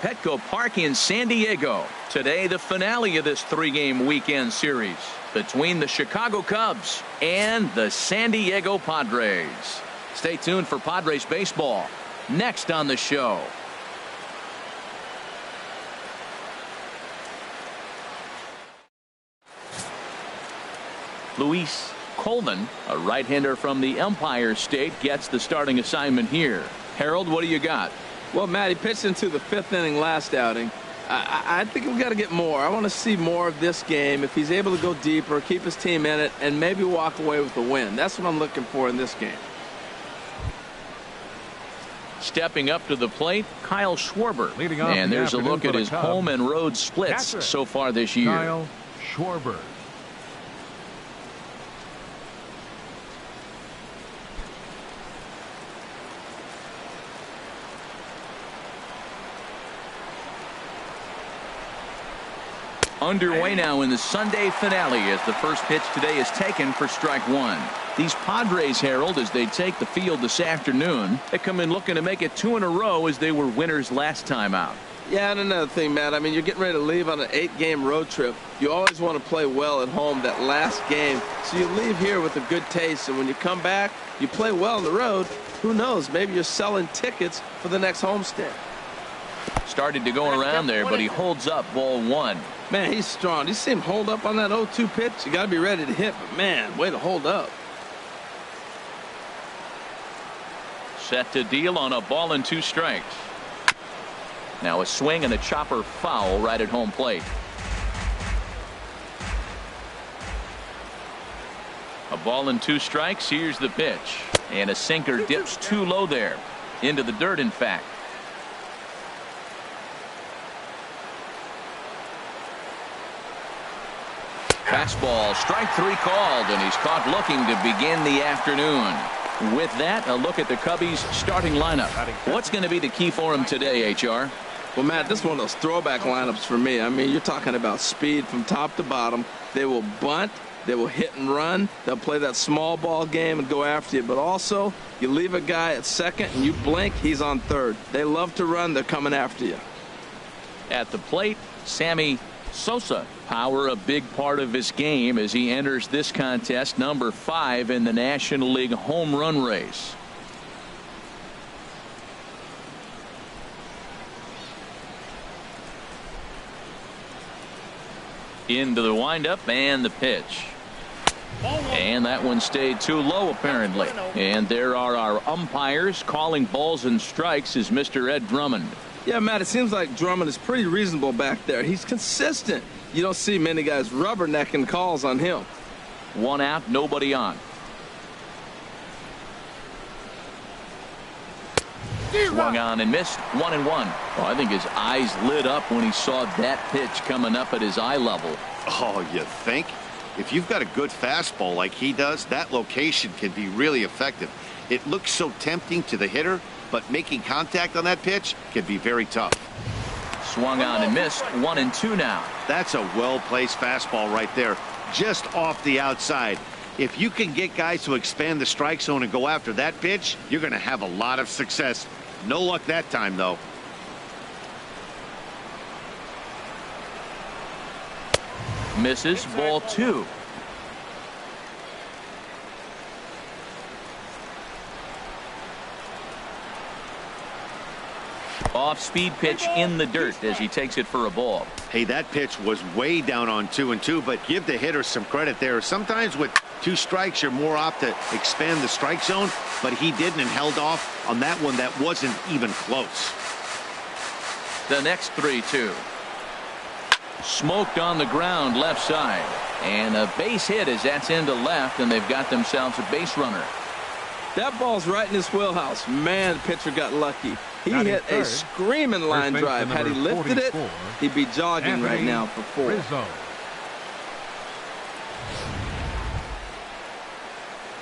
Petco Park in San Diego. Today, the finale of this 3-game weekend series between the Chicago Cubs and the San Diego Padres. Stay tuned for Padres baseball next on the show. Luis Coleman, a right-hander from the Empire State, gets the starting assignment here. Harold, what do you got? Well, Matt, he pitched into the 5th inning last outing. I think we've got to get more. I want to see more of this game. If he's able to go deeper, keep his team in it, and maybe walk away with a win. That's what I'm looking for in this game. Stepping up to the plate, Kyle Schwarber. Leading off and there's a look at his Cubs, home and road splits catcher, so far this year. Kyle Schwarber. Underway now in the Sunday finale as the first pitch today is taken for strike one. These Padres, Harold, as they take the field this afternoon, they come in looking to make it 2 in a row as they were winners last time out. Yeah, and another thing, Matt, I mean, you're getting ready to leave on an 8-game road trip. You always want to play well at home that last game, so you leave here with a good taste, and when you come back, you play well on the road. Who knows, maybe you're selling tickets for the next homestand. Started to go around there, but he holds up ball 1. Man, he's strong. You see him hold up on that 0-2 pitch? You got to be ready to hit, but man, way to hold up. Set to deal on a ball and 2 strikes. Now a swing and a chopper foul right at home plate. A ball and 2 strikes. Here's the pitch. And a sinker dips too low there. Into the dirt, in fact. Fastball, strike 3 called, and he's caught looking to begin the afternoon. With that, a look at the Cubbies starting lineup. What's going to be the key for him today, HR? Well, Matt, this is one of those throwback lineups for me. I mean, you're talking about speed from top to bottom. They will bunt. They will hit and run. They'll play that small ball game and go after you. But also, you leave a guy at second and you blink, he's on third. They love to run. They're coming after you. At the plate, Sammy Sosa. Power a big part of his game as he enters this contest, number 5 in the National League home run race. Into the windup and the pitch. And that one stayed too low, apparently. And there are our umpires calling balls and strikes is Mr. Ed Drummond. Yeah, Matt, it seems like Drummond is pretty reasonable back there. He's consistent. You don't see many guys rubbernecking calls on him. 1 out, nobody on. Swung on and missed. 1-1. Oh, I think his eyes lit up when he saw that pitch coming up at his eye level. Oh, you think? If you've got a good fastball like he does, that location can be really effective. It looks so tempting to the hitter, but making contact on that pitch can be very tough. Swung on and missed. 1-2 now. That's a well-placed fastball right there, just off the outside. If you can get guys to expand the strike zone and go after that pitch, you're going to have a lot of success. No luck that time, though. Misses. Ball 2. Off-speed pitch in the dirt as he takes it for a ball. Hey, that pitch was way down on 2-2, but give the hitter some credit there. Sometimes with 2 strikes, you're more apt to expand the strike zone, but he didn't and held off on that one that wasn't even close. The next 3-2. Smoked on the ground left side. And a base hit as that's into left, and they've got themselves a base runner. That ball's right in his wheelhouse. Man, the pitcher got lucky. He hit a screaming line drive. Had he lifted it, he'd be jogging right now for 4. Rizzo.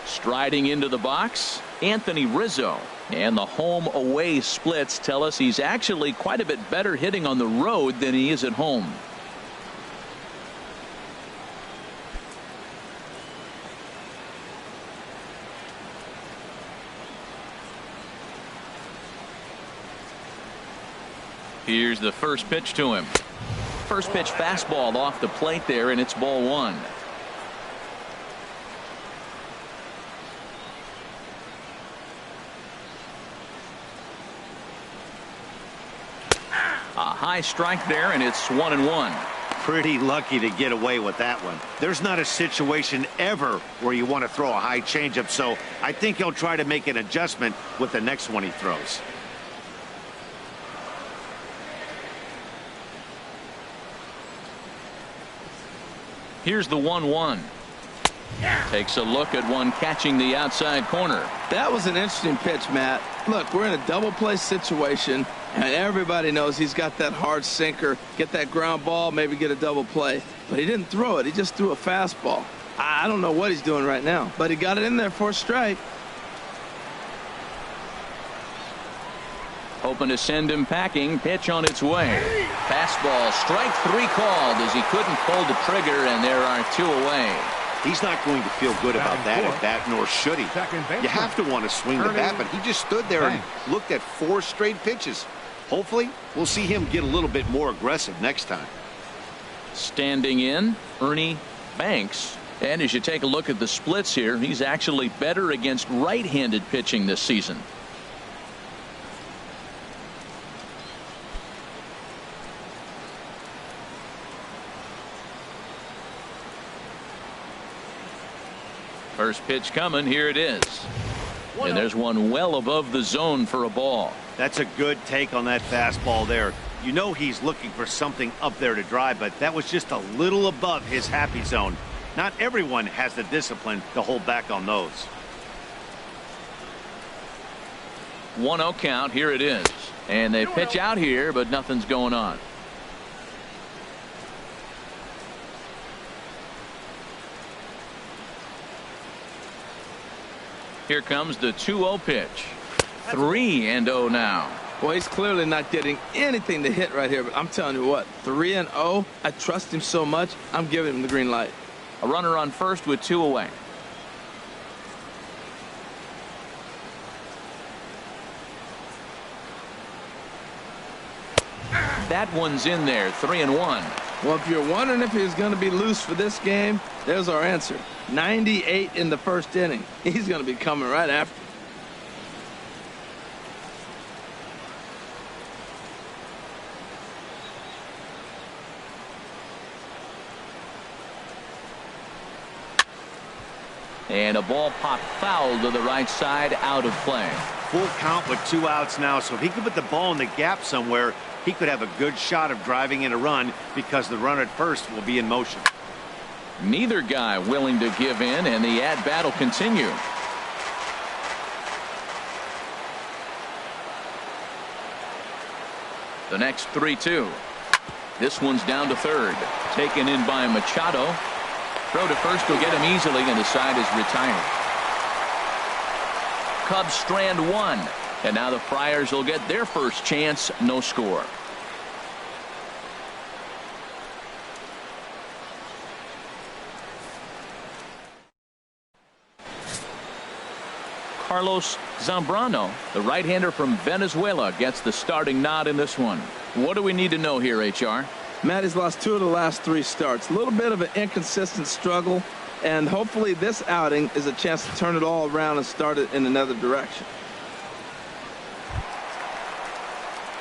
Striding into the box, Anthony Rizzo. And the home away splits tell us he's actually quite a bit better hitting on the road than he is at home. Here's the first pitch to him. First pitch fastball off the plate there, and it's ball one. A high strike there, and it's 1-1. Pretty lucky to get away with that one. There's not a situation ever where you want to throw a high changeup, so I think he'll try to make an adjustment with the next one he throws. Here's the 1-1. Takes a look at one catching the outside corner. That was an interesting pitch, Matt. Look, we're in a double play situation, and everybody knows he's got that hard sinker. Get that ground ball, maybe get a double play. But he didn't throw it. He just threw a fastball. I don't know what he's doing right now, but he got it in there for a strike. Hoping to send him packing. Pitch on its way. Fastball, strike three called as he couldn't pull the trigger, and there are two away. He's not going to feel good about that at bat, nor should he. You have to want to swing the bat, but he just stood there and looked at 4 straight pitches. Hopefully, we'll see him get a little bit more aggressive next time. Standing in, Ernie Banks. And as you take a look at the splits here, he's actually better against right-handed pitching this season. First pitch coming. Here it is. And there's one well above the zone for a ball. That's a good take on that fastball there. You know he's looking for something up there to drive, but that was just a little above his happy zone. Not everyone has the discipline to hold back on those. 1-0 count. Here it is. And they pitch out here, but nothing's going on. Here comes the 2-0 pitch. 3-0 now. Well, he's clearly not getting anything to hit right here, but I'm telling you what, 3-0, I trust him so much, I'm giving him the green light. A runner on first with 2 away. That one's in there. 3-1. Well, if you're wondering if he's going to be loose for this game, there's our answer. 98 in the first inning. He's going to be coming right after. And a ball popped foul to the right side, out of play. Full count with 2 outs now, so if he could put the ball in the gap somewhere, he could have a good shot of driving in a run because the runner at first will be in motion. Neither guy willing to give in, and the at-bat will continue. The next 3-2. This one's down to third. Taken in by Machado. Throw to first will get him easily, and the side is retired. Cubs strand one, and now the Friars will get their first chance. No score. Carlos Zambrano, the right-hander from Venezuela, gets the starting nod in this one. What do we need to know here, HR? Matt has lost 2 of the last 3 starts. A little bit of an inconsistent struggle, and hopefully this outing is a chance to turn it all around and start it in another direction.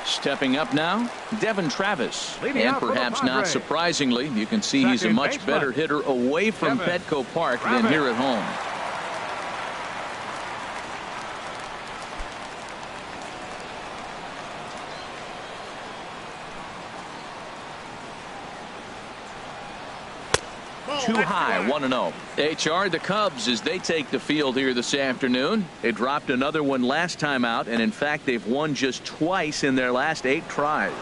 Stepping up now, Devon Travis. And perhaps not surprisingly, you can see he's a much better hitter away from Petco Park than here at home. Too high, 1-0. HR, the Cubs, as they take the field here this afternoon. They dropped another one last time out, and in fact, they've won just twice in their last 8 tries.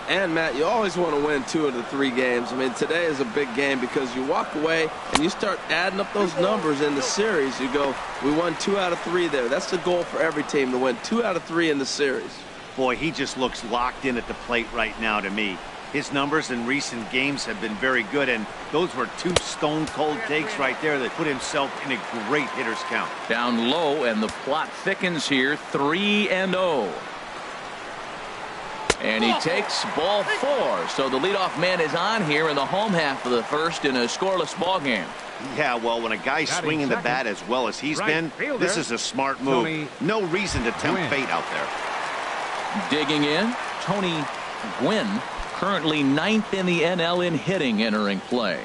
And, Matt, you always want to win 2 of the 3 games. I mean, today is a big game because you walk away and you start adding up those numbers in the series. You go, we won 2 out of 3 there. That's the goal for every team, to win 2 out of 3 in the series. Boy, he just looks locked in at the plate right now to me. His numbers in recent games have been very good, and those were 2 stone-cold takes right there that put himself in a great hitter's count. Down low, and the plot thickens here. 3-0. And he takes ball 4. So the leadoff man is on here in the home half of the first in a scoreless ball game. Yeah, well, when a guy's swinging the bat as well as he's been, this is a smart move. No reason to tempt fate out there. Digging in, Tony Gwynn, currently 9th in the NL in hitting, entering play.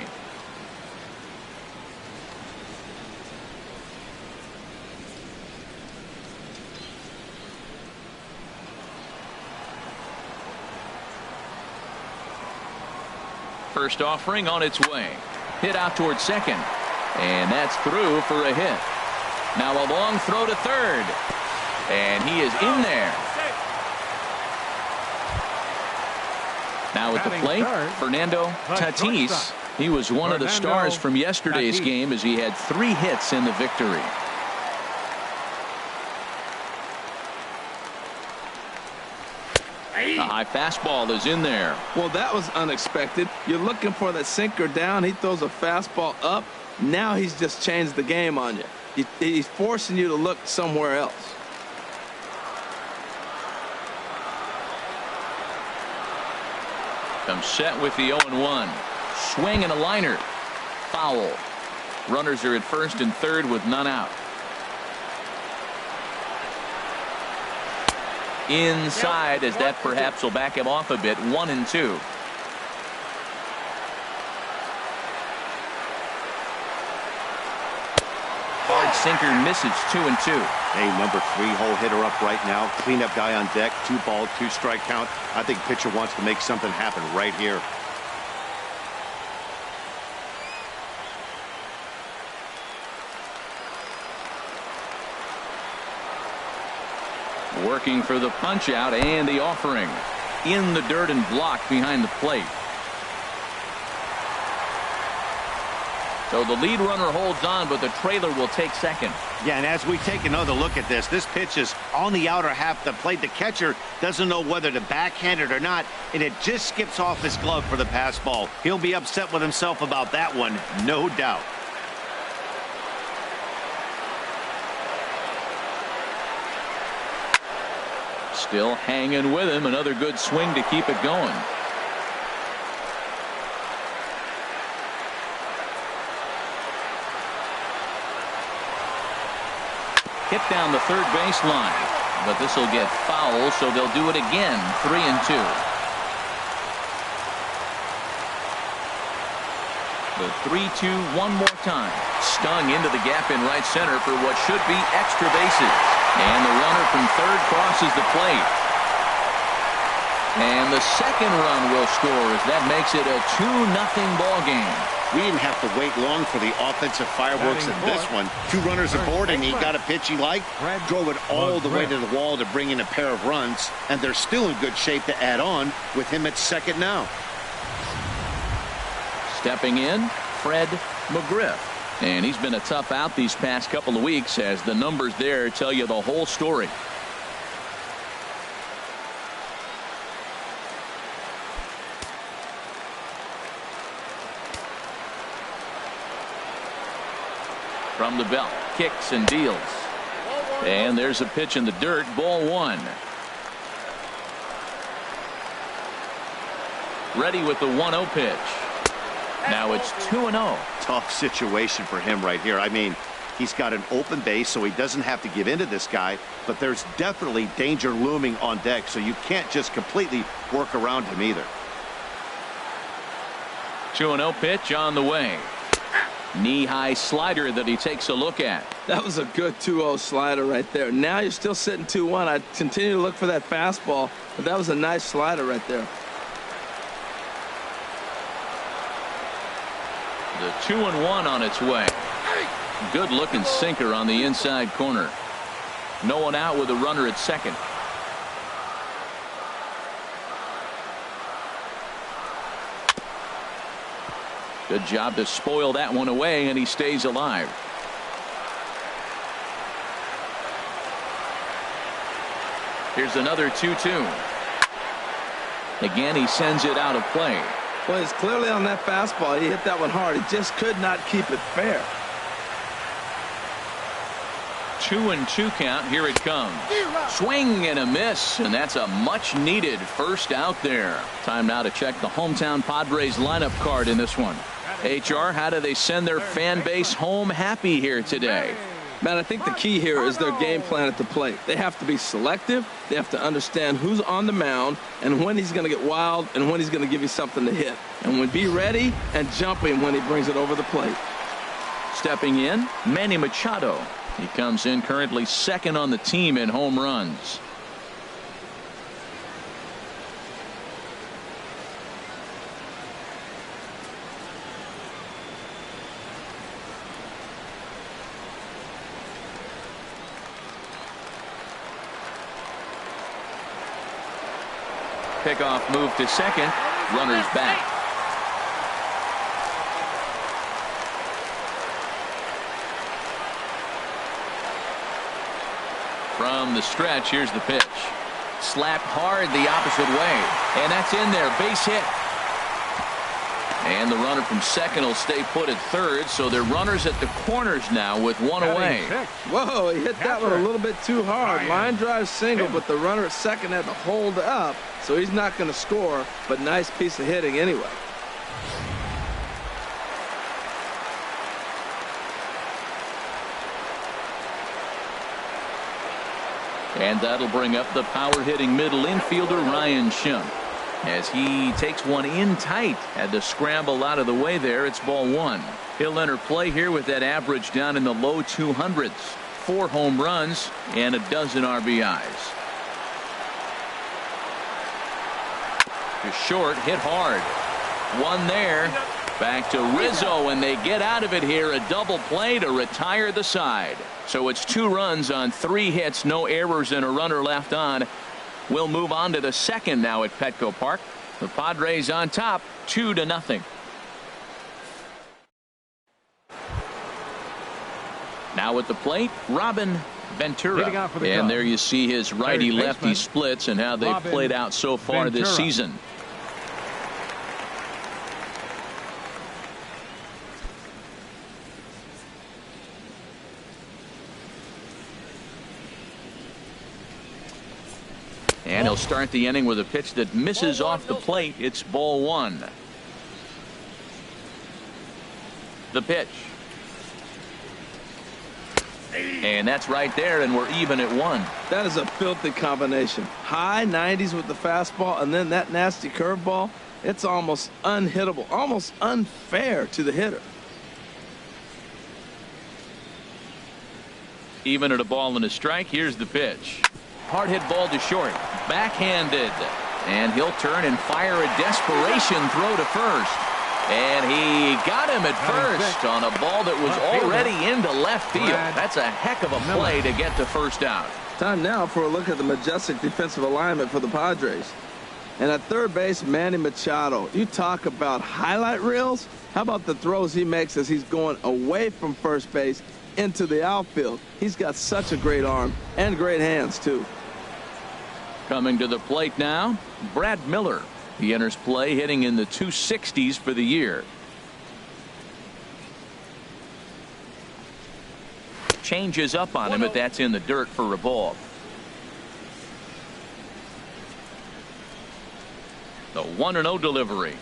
First offering on its way. Hit out towards second. And that's through for a hit. Now a long throw to third. And he is in there. Now at the plate, Fernando Tatis. He was one of the stars from yesterday's game as he had 3 hits in the victory. A high fastball is in there. Well, that was unexpected. You're looking for that sinker down. He throws a fastball up. Now he's just changed the game on you. He's forcing you to look somewhere else. Comes set with the 0-1. Swing and a liner. Foul. Runners are at first and third with none out. Inside, as that perhaps will back him off a bit. 1-2. Hard sinker misses. 2-2. Hey, number 3 hole hitter up right now. Cleanup guy on deck. 2 ball, 2 strike count. I think pitcher wants to make something happen right here. Working for the punch out and the offering. In the dirt and blocked behind the plate. So the lead runner holds on, but the trailer will take second. Yeah, and as we take another look at this pitch is on the outer half of the plate. The catcher doesn't know whether to backhand it or not, and it just skips off his glove for the pass ball. He'll be upset with himself about that one, no doubt. Still hanging with him. Another good swing to keep it going. Hit down the third baseline, but this will get foul, so they'll do it again. 3-2. The 3-2 one more time. Stung into the gap in right center for what should be extra bases. And the runner from third crosses the plate. And the second run will score as that makes it a 2-0 ball game. We didn't have to wait long for the offensive fireworks in this one. 2 runners aboard, and he got a pitch he liked. Drove it all the way to the wall to bring in a pair of runs, and they're still in good shape to add on with him at second now. Stepping in, Fred McGriff. And he's been a tough out these past couple of weeks, as the numbers there tell you the whole story. From the belt, kicks and deals. And there's a pitch in the dirt, ball 1. Ready with the 1-0 pitch. Now it's 2-0. Tough situation for him right here. I mean, he's got an open base, so he doesn't have to give in to this guy, but there's definitely danger looming on deck, so you can't just completely work around him either. 2-0 pitch on the way. Knee-high slider that he takes a look at. That was a good 2-0 slider right there. Now you're still sitting 2-1. I continue to look for that fastball, but that was a nice slider right there. The 2-1 on its way. Good looking sinker on the inside corner. No one out with a runner at second. Good job to spoil that one away, and he stays alive. Here's another 2-2. Again, he sends it out of play. Well, he's clearly on that fastball. He hit that one hard. He just could not keep it fair. 2-2 count. Here it comes. Swing and a miss, and that's a much-needed first out there. Time now to check the hometown Padres lineup card in this one. HR, how do they send their fan base home happy here today? Man, I think the key here is their game plan at the plate. They have to be selective. They have to understand who's on the mound and when he's going to get wild and when he's going to give you something to hit. And be ready and jumping when he brings it over the plate. Stepping in, Manny Machado. He comes in currently second on the team in home runs. Pickoff move to second. Runners back. From the stretch, here's the pitch. Slapped hard the opposite way. And that's in there. Base hit. And the runner from second will stay put at third. So they're runners at the corners now with one away. Whoa, he hit that one a little bit too hard. Line drive single, but the runner at second had to hold up. So he's not going to score, but nice piece of hitting anyway. And that'll bring up the power-hitting middle infielder Ryan Schimpf. As he takes one in tight. Had to scramble out of the way there. It's ball one. He'll enter play here with that average down in the low 200s. 4 home runs and a dozen RBIs. To short, hit hard. One there. Back to Rizzo, and they get out of it here. A double play to retire the side. So it's 2 runs on 3 hits, no errors, and a runner left on. We'll move on to the second now at Petco Park. The Padres on top, 2-0. Now at the plate, Robin Ventura. And there you see his righty-lefty splits and how they've played out so far this season. And he'll start the inning with a pitch that misses off the plate. It's ball one. The pitch. And that's right there, and we're even at 1. That is a filthy combination. High 90s with the fastball, and then that nasty curveball. It's almost unhittable, almost unfair to the hitter. Even at a ball and a strike. Here's the pitch. Hard hit ball to short. Backhanded. And he'll turn and fire a desperation throw to first. And he got him at first on a ball that was already into left field. That's a heck of a play to get to first out. Time now for a look at the majestic defensive alignment for the Padres. And at third base, Manny Machado. You talk about highlight reels. How about the throws he makes as he's going away from first base into the outfield? He's got such a great arm and great hands, too. Coming to the plate now, Brad Miller. He enters play hitting in the 260s for the year. Changes up on him, but that's in the dirt for a ball. The 1-0 delivery.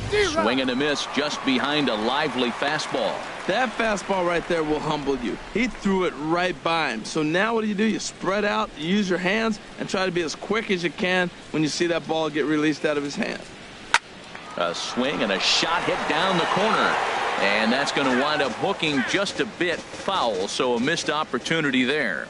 Swing and a miss just behind a lively fastball. That fastball right there will humble you. He threw it right by him. So now what do? You spread out, you use your hands, and try to be as quick as you can when you see that ball get released out of his hand. A swing and a shot hit down the corner. And that's going to wind up hooking just a bit foul, so a missed opportunity there.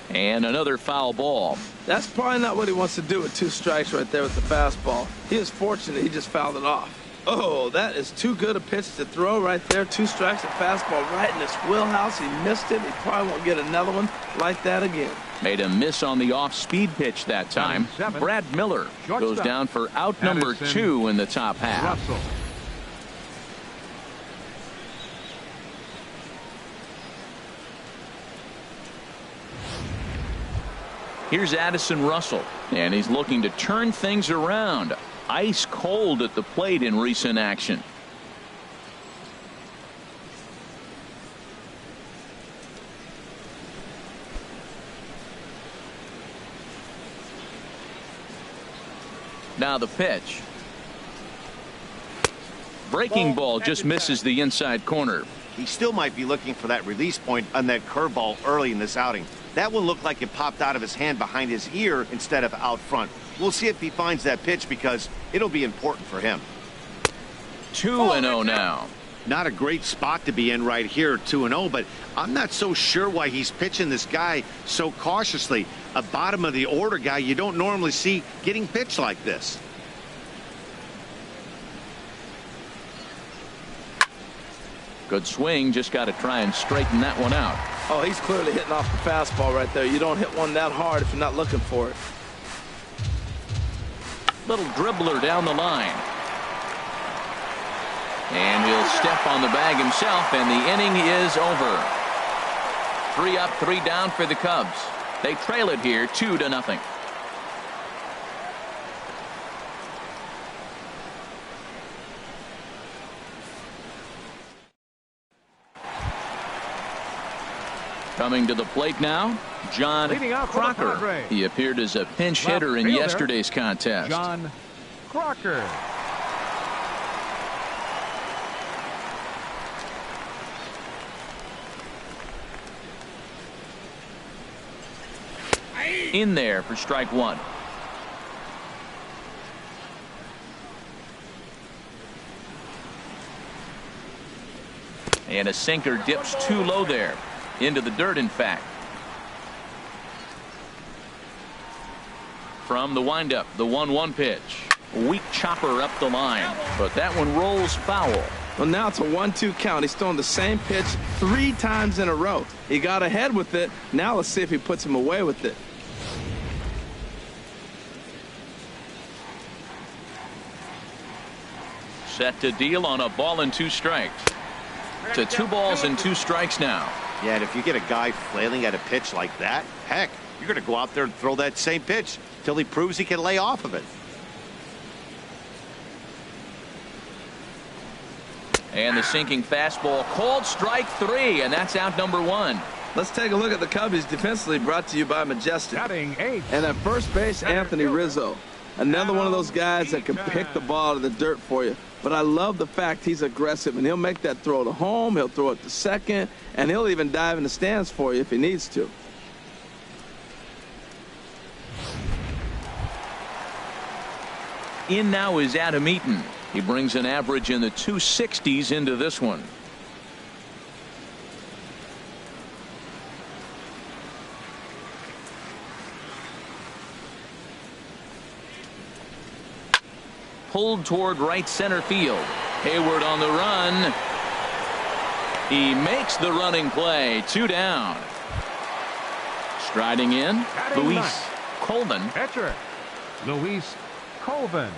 And another foul ball. That's probably not what he wants to do with 2 strikes right there with the fastball. He is fortunate he just fouled it off. Oh, that is too good a pitch to throw right there. 2 strikes, a fastball right in his wheelhouse. He missed it. He probably won't get another one like that again. Made a miss on the off-speed pitch that time. Brad Miller goes down for out number 2 in the top half. Here's Addison Russell, and he's looking to turn things around. Ice cold at the plate in recent action. Now the pitch. Breaking ball just misses the inside corner. He still might be looking for that release point on that curveball early in this outing. That one looked like it popped out of his hand behind his ear instead of out front. We'll see if he finds that pitch because it'll be important for him. 2-0 now. Not a great spot to be in right here, 2-0, but I'm not so sure why he's pitching this guy so cautiously. A bottom of the order guy you don't normally see getting pitched like this. Good swing, just got to try and straighten that one out. Oh, he's clearly hitting off the fastball right there. You don't hit one that hard if you're not looking for it. Little dribbler down the line. And he'll step on the bag himself, and the inning is over. 3 up, 3 down for the Cubs. They trail it here 2-0. Coming to the plate now, John Crocker. He appeared as a pinch hitter in yesterday's contest. John Crocker. In there for strike 1. And a sinker dips too low there. Into the dirt, in fact. From the windup, the 1-1 pitch. Weak chopper up the line, but that one rolls foul. Well, now it's a 1-2 count. He's throwing the same pitch 3 times in a row. He got ahead with it. Now let's see if he puts him away with it. Set to deal on a ball and 2 strikes. To 2 balls and 2 strikes now. Yeah, and if you get a guy flailing at a pitch like that, heck, you're going to go out there and throw that same pitch till he proves he can lay off of it. And the sinking fastball called strike 3, and that's out number 1. Let's take a look at the Cubbies defensively, brought to you by Majestic. Batting 8. And at first base, Anthony Rizzo. Another one of those guys that can pick the ball out of the dirt for you. But I love the fact he's aggressive, and he'll make that throw to home, he'll throw it to second, and he'll even dive in the stands for you if he needs to. In now is Adam Eaton. He brings an average in the 260s into this one. Pulled toward right center field. Hayward on the run. He makes the running play. 2 down. Striding in, Luis Colvin. Catcher, Luis Colvin.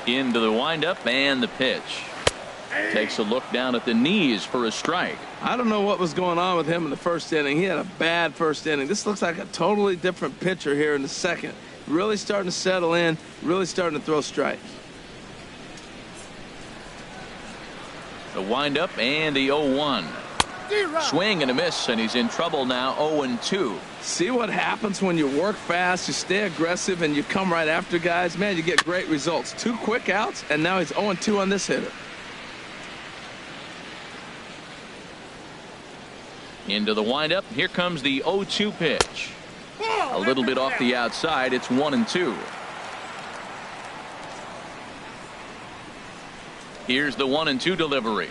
Into the windup and the pitch. Takes a look down at the knees for a strike. I don't know what was going on with him in the first inning. He had a bad first inning. This looks like a totally different pitcher here in the second. Really starting to settle in, really starting to throw strikes. The windup and the 0-1. Swing and a miss, and he's in trouble now. 0-2. See what happens when you work fast, you stay aggressive, and you come right after guys. Man, you get great results. 2 quick outs, and now he's 0-2 on this hitter. Into the windup. Here comes the 0-2 pitch. A little bit off the outside. It's 1-2. Here's the 1-2 delivery.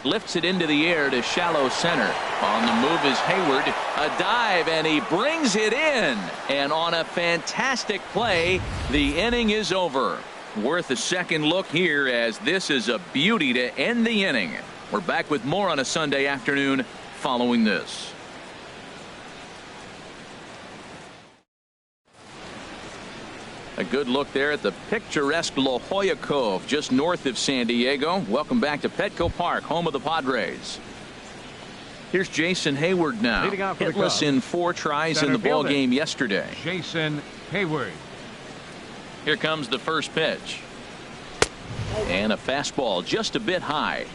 Lifts it into the air to shallow center. On the move is Hayward. A dive, and he brings it in. And on a fantastic play, the inning is over. Worth a second look here, as this is a beauty to end the inning. We're back with more on a Sunday afternoon following this. A good look there at the picturesque La Jolla Cove just north of San Diego. Welcome back to Petco Park, home of the Padres. Here's Jason Hayward now. Hitless in 4 tries in the ball game yesterday. Jason Hayward. Here comes the first pitch. And a fastball just a bit high.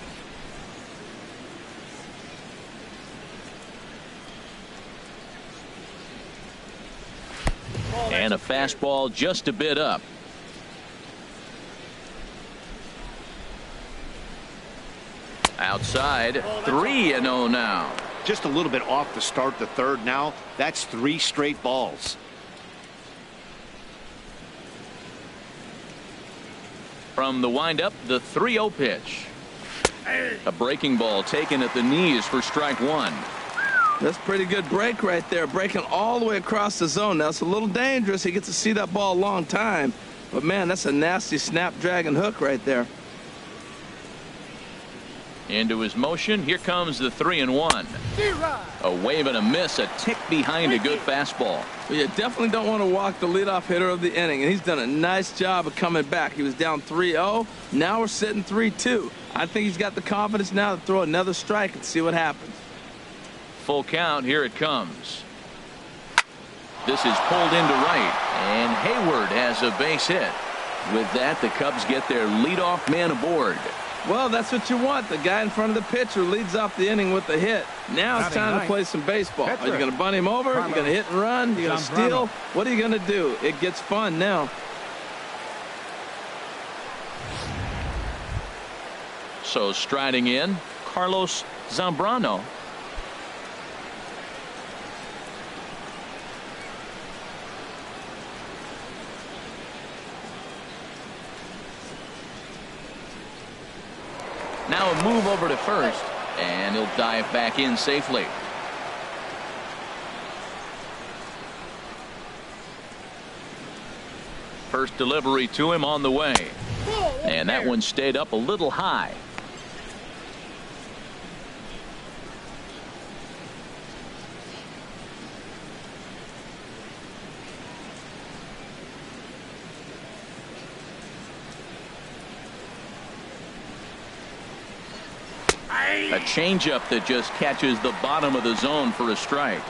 And a fastball just a bit up. Outside, 3-0 now. Just a little bit off to start the third now. That's 3 straight balls. From the windup, the 3-0 pitch. A breaking ball taken at the knees for strike 1. That's pretty good break right there, breaking all the way across the zone. Now, it's a little dangerous. He gets to see that ball a long time. But, man, that's a nasty snapdragon hook right there. Into his motion. Here comes the 3-1. A wave and a miss, a tick behind a good fastball. Well, you definitely don't want to walk the leadoff hitter of the inning, and he's done a nice job of coming back. He was down 3-0. Now we're sitting 3-2. I think he's got the confidence now to throw another strike and see what happens. Full count. Here it comes. This is pulled into right, and Hayward has a base hit. With that, the Cubs get their leadoff man aboard. Well, that's what you want. The guy in front of the pitcher leads off the inning with the hit. Now it's time to play some baseball. Are you going to bunt him over? Are you going to hit and run? Are you going to steal? What are you going to do? It gets fun now. So striding in, Carlos Zambrano. Now a move over to first, and he'll dive back in safely. First delivery to him on the way, and that one stayed up a little high. A changeup that just catches the bottom of the zone for a strike.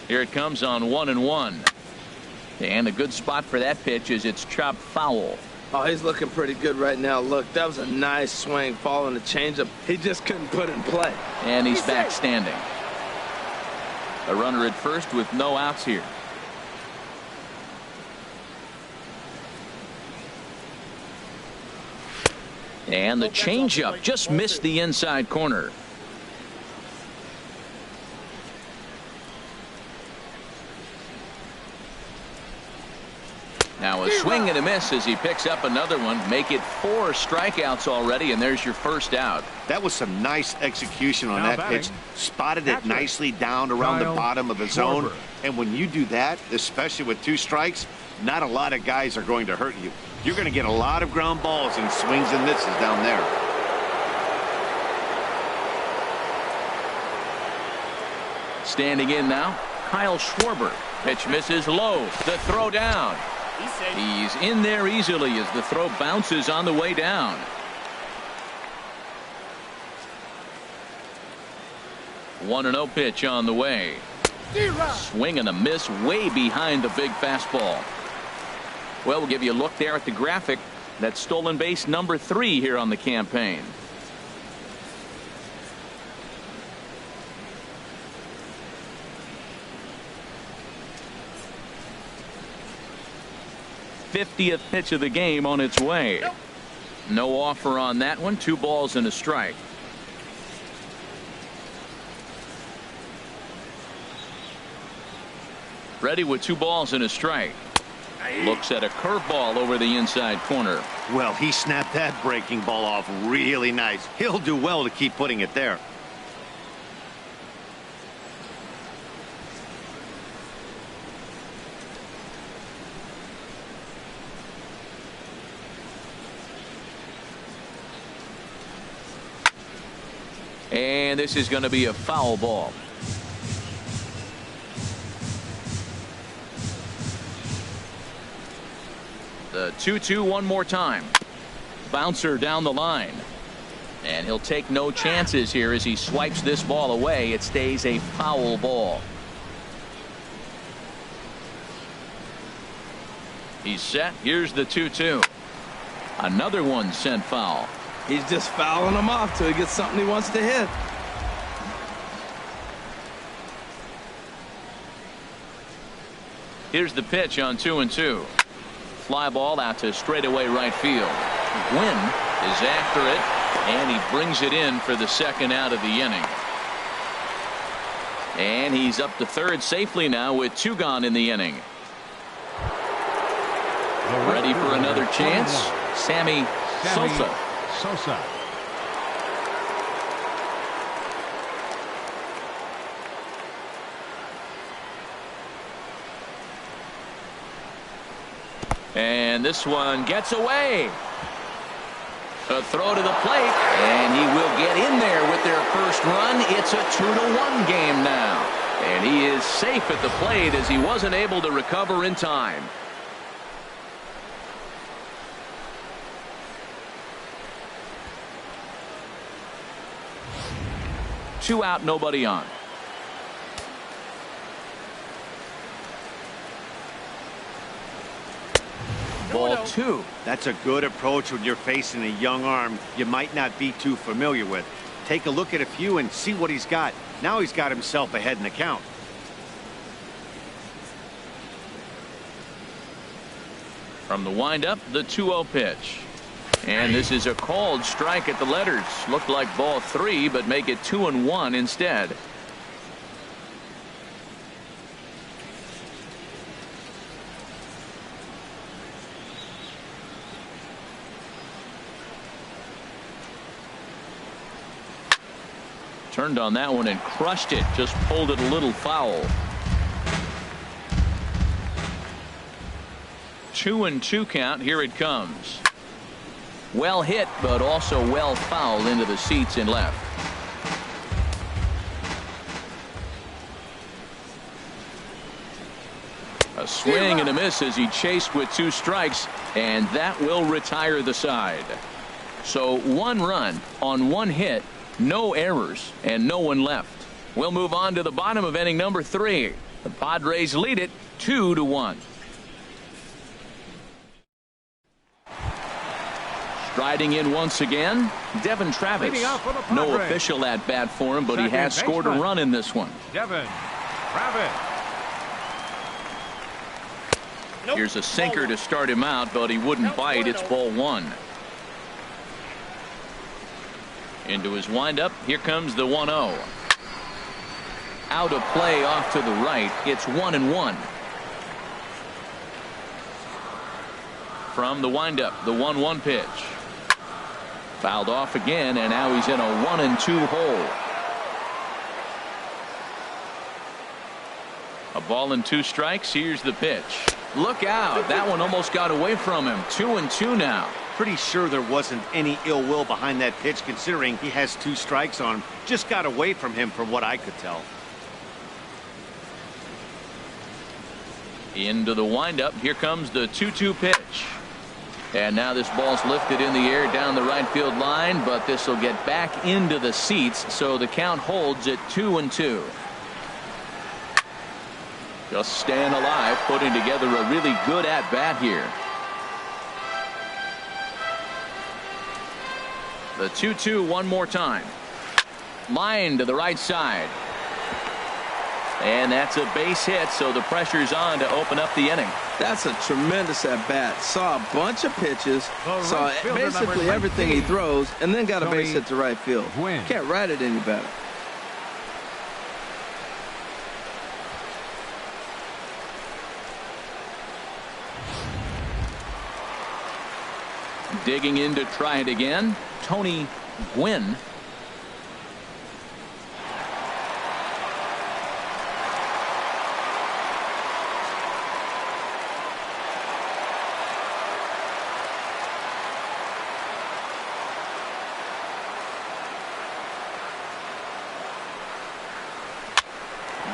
Here it comes on 1-1. And a good spot for that pitch is it's chopped foul. Oh, he's looking pretty good right now. Look, that was a nice swing following the changeup. He just couldn't put it in play. And he's back standing. A runner at first with no outs here. And the changeup just missed the inside corner. Now a swing and a miss as he picks up another one. Make it 4 strikeouts already, and there's your first out. That was some nice execution on that pitch. Spotted it nicely down around the bottom of the zone. And when you do that, especially with 2 strikes, not a lot of guys are going to hurt you. You're going to get a lot of ground balls and swings and misses down there. Standing in now, Kyle Schwarber. Pitch misses low. The throw down. He's in there easily as the throw bounces on the way down. One and 0 pitch on the way. Swing and a miss way behind the big fastball. Well, we'll give you a look there at the graphic. That's stolen base number 3 here on the campaign. '50th pitch of the game on its way. No offer on that one. 2 balls and a strike. Ready with 2 balls and a strike. Looks at a curveball over the inside corner. Well, he snapped that breaking ball off really nice. He'll do well to keep putting it there. And this is going to be a foul ball. The 2-2 one more time. Bouncer down the line. And he'll take no chances here as he swipes this ball away. It stays a foul ball. He's set. Here's the 2-2. Another one sent foul. He's just fouling them off till he gets something he wants to hit. Here's the pitch on 2-2. Fly ball out to straightaway right field. Gwynn is after it, and he brings it in for the second out of the inning. And he's up to third safely now with 2 gone in the inning. Ready for another chance. Sammy Sosa. And this one gets away. A throw to the plate, and he will get in there with their first run. It's a 2-1 game now. And he is safe at the plate as he wasn't able to recover in time. Two out, nobody on. Ball 2. That's a good approach when you're facing a young arm you might not be too familiar with. Take a look at a few and see what he's got. Now he's got himself ahead in the count. From the windup, the 2-0 pitch. And this is a called strike at the letters. Looked like ball 3, but make it 2-1 instead. Turned on that one and crushed it. Just pulled it a little foul. 2-2 count. Here it comes. Well hit, but also well fouled into the seats in left. A swing and a miss as he chased with 2 strikes, and that will retire the side. So 1 run on 1 hit, no errors, and no one left. We'll move on to the bottom of inning number 3. The Padres lead it 2-1. Striding in once again, Devon Travis. No official at bat for him, but he has scored a run in this one. Devon Travis. Here's a sinker to start him out, but he wouldn't bite. It's ball 1. Into his windup. Here comes the 1-0. Out of play off to the right. It's 1-1. From the windup, the 1-1 pitch. Fouled off again, and now he's in a 1-2 hole. A ball and 2 strikes. Here's the pitch. Look out. That one almost got away from him. 2-2 now. Pretty sure there wasn't any ill will behind that pitch, considering he has 2 strikes on him. Just got away from him from what I could tell. Into the windup. Here comes the 2-2 pitch. And now this ball's lifted in the air down the right field line, but this will get back into the seats, so the count holds at 2-2. Just staying alive, putting together a really good at-bat here. The 2-2 one more time. Line to the right side. And that's a base hit, so the pressure's on to open up the inning. That's a tremendous at-bat. Saw a bunch of pitches, saw basically everything he throws, and then got a base hit to right field. Can't write it any better. Digging in to try it again, Gwynn.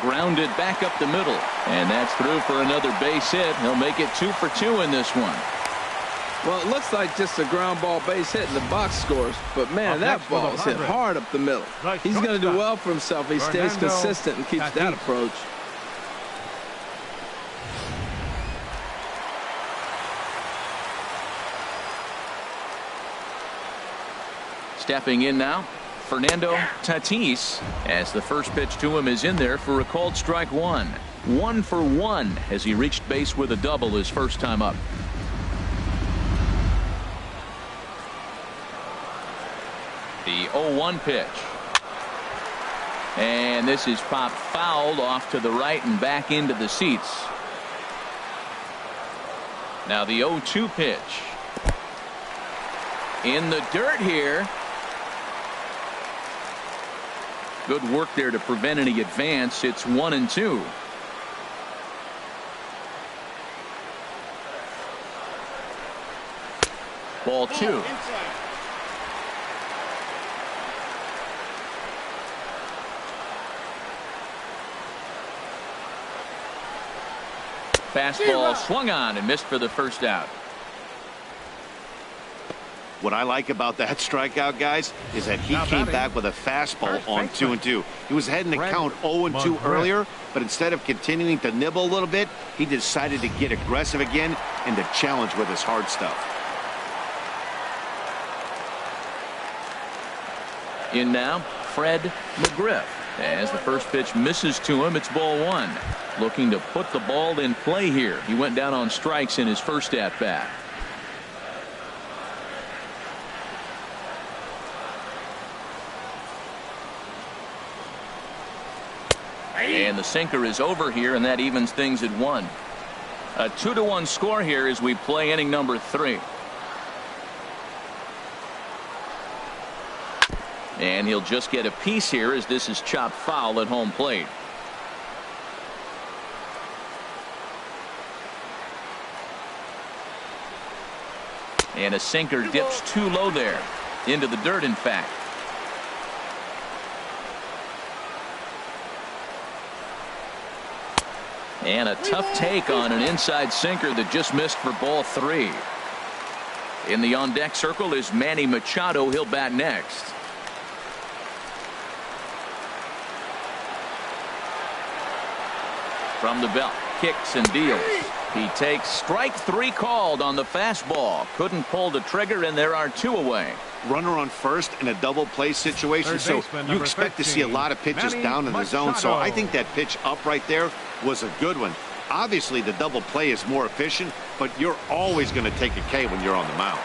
Grounded back up the middle, and that's through for another base hit. He'll make it 2 for 2 in this one. Well, it looks like just a ground ball base hit in the box scores, but man, that ball is hit hard up the middle. He's going to do well for himself if he stays consistent and keeps that approach. Stepping in now, Fernando Tatis, as the first pitch to him is in there for a called strike one. 1 for 1 as he reached base with a double his first time up. The 0-1 pitch. And this is popped fouled off to the right and back into the seats. Now the 0-2 pitch. In the dirt here. Good work there to prevent any advance. It's 1-2. Ball 2. Fastball swung on and missed for the first out. What I like about that strikeout, guys, is that he came back with a fastball on 2-2. He was ahead in the count 0-2 earlier, but instead of continuing to nibble a little bit, he decided to get aggressive again and to challenge with his hard stuff. In now, Fred McGriff. As the first pitch misses to him, it's ball 1. Looking to put the ball in play here. He went down on strikes in his first at bat. And the sinker is over here, and that evens things at 1. A 2-1 score here as we play inning number 3. And he'll just get a piece here as this is chopped foul at home plate. And a sinker dips too low there. Into the dirt, in fact. And a tough take on an inside sinker that just missed for ball 3. In the on-deck circle is Manny Machado. He'll bat next. From the belt, kicks and deals. He takes strike 3 called on the fastball. Couldn't pull the trigger, and there are 2 away. Runner on first in a double play situation, so you expect to see a lot of pitches down in the zone. So I think that pitch up right there was a good one. Obviously, the double play is more efficient, but you're always going to take a K when you're on the mound.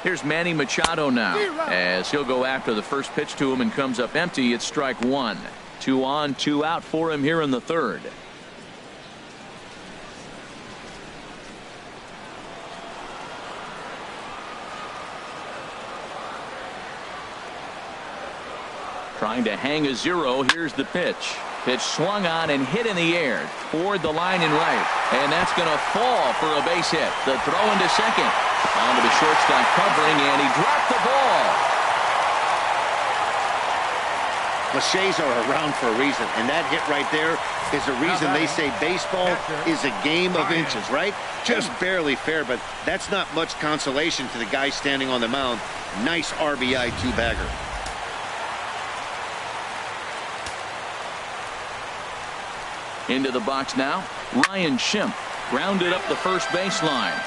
Here's Manny Machado now, as he'll go after the first pitch to him and comes up empty. It's strike 1. 2 on, 2 out for him here in the 3rd. Trying to hang a 0. Here's the pitch. Pitch swung on and hit in the air toward the line and right. And that's going to fall for a base hit. The throw into second. On to the shortstop covering, and he dropped the ball. Cliches are around for a reason, and that hit right there is the reason they say baseball is a game of inches, right? Just barely fair, but that's not much consolation to the guy standing on the mound. Nice RBI 2-bagger. Into the box now, Ryan Schimpf grounded up the first baseline.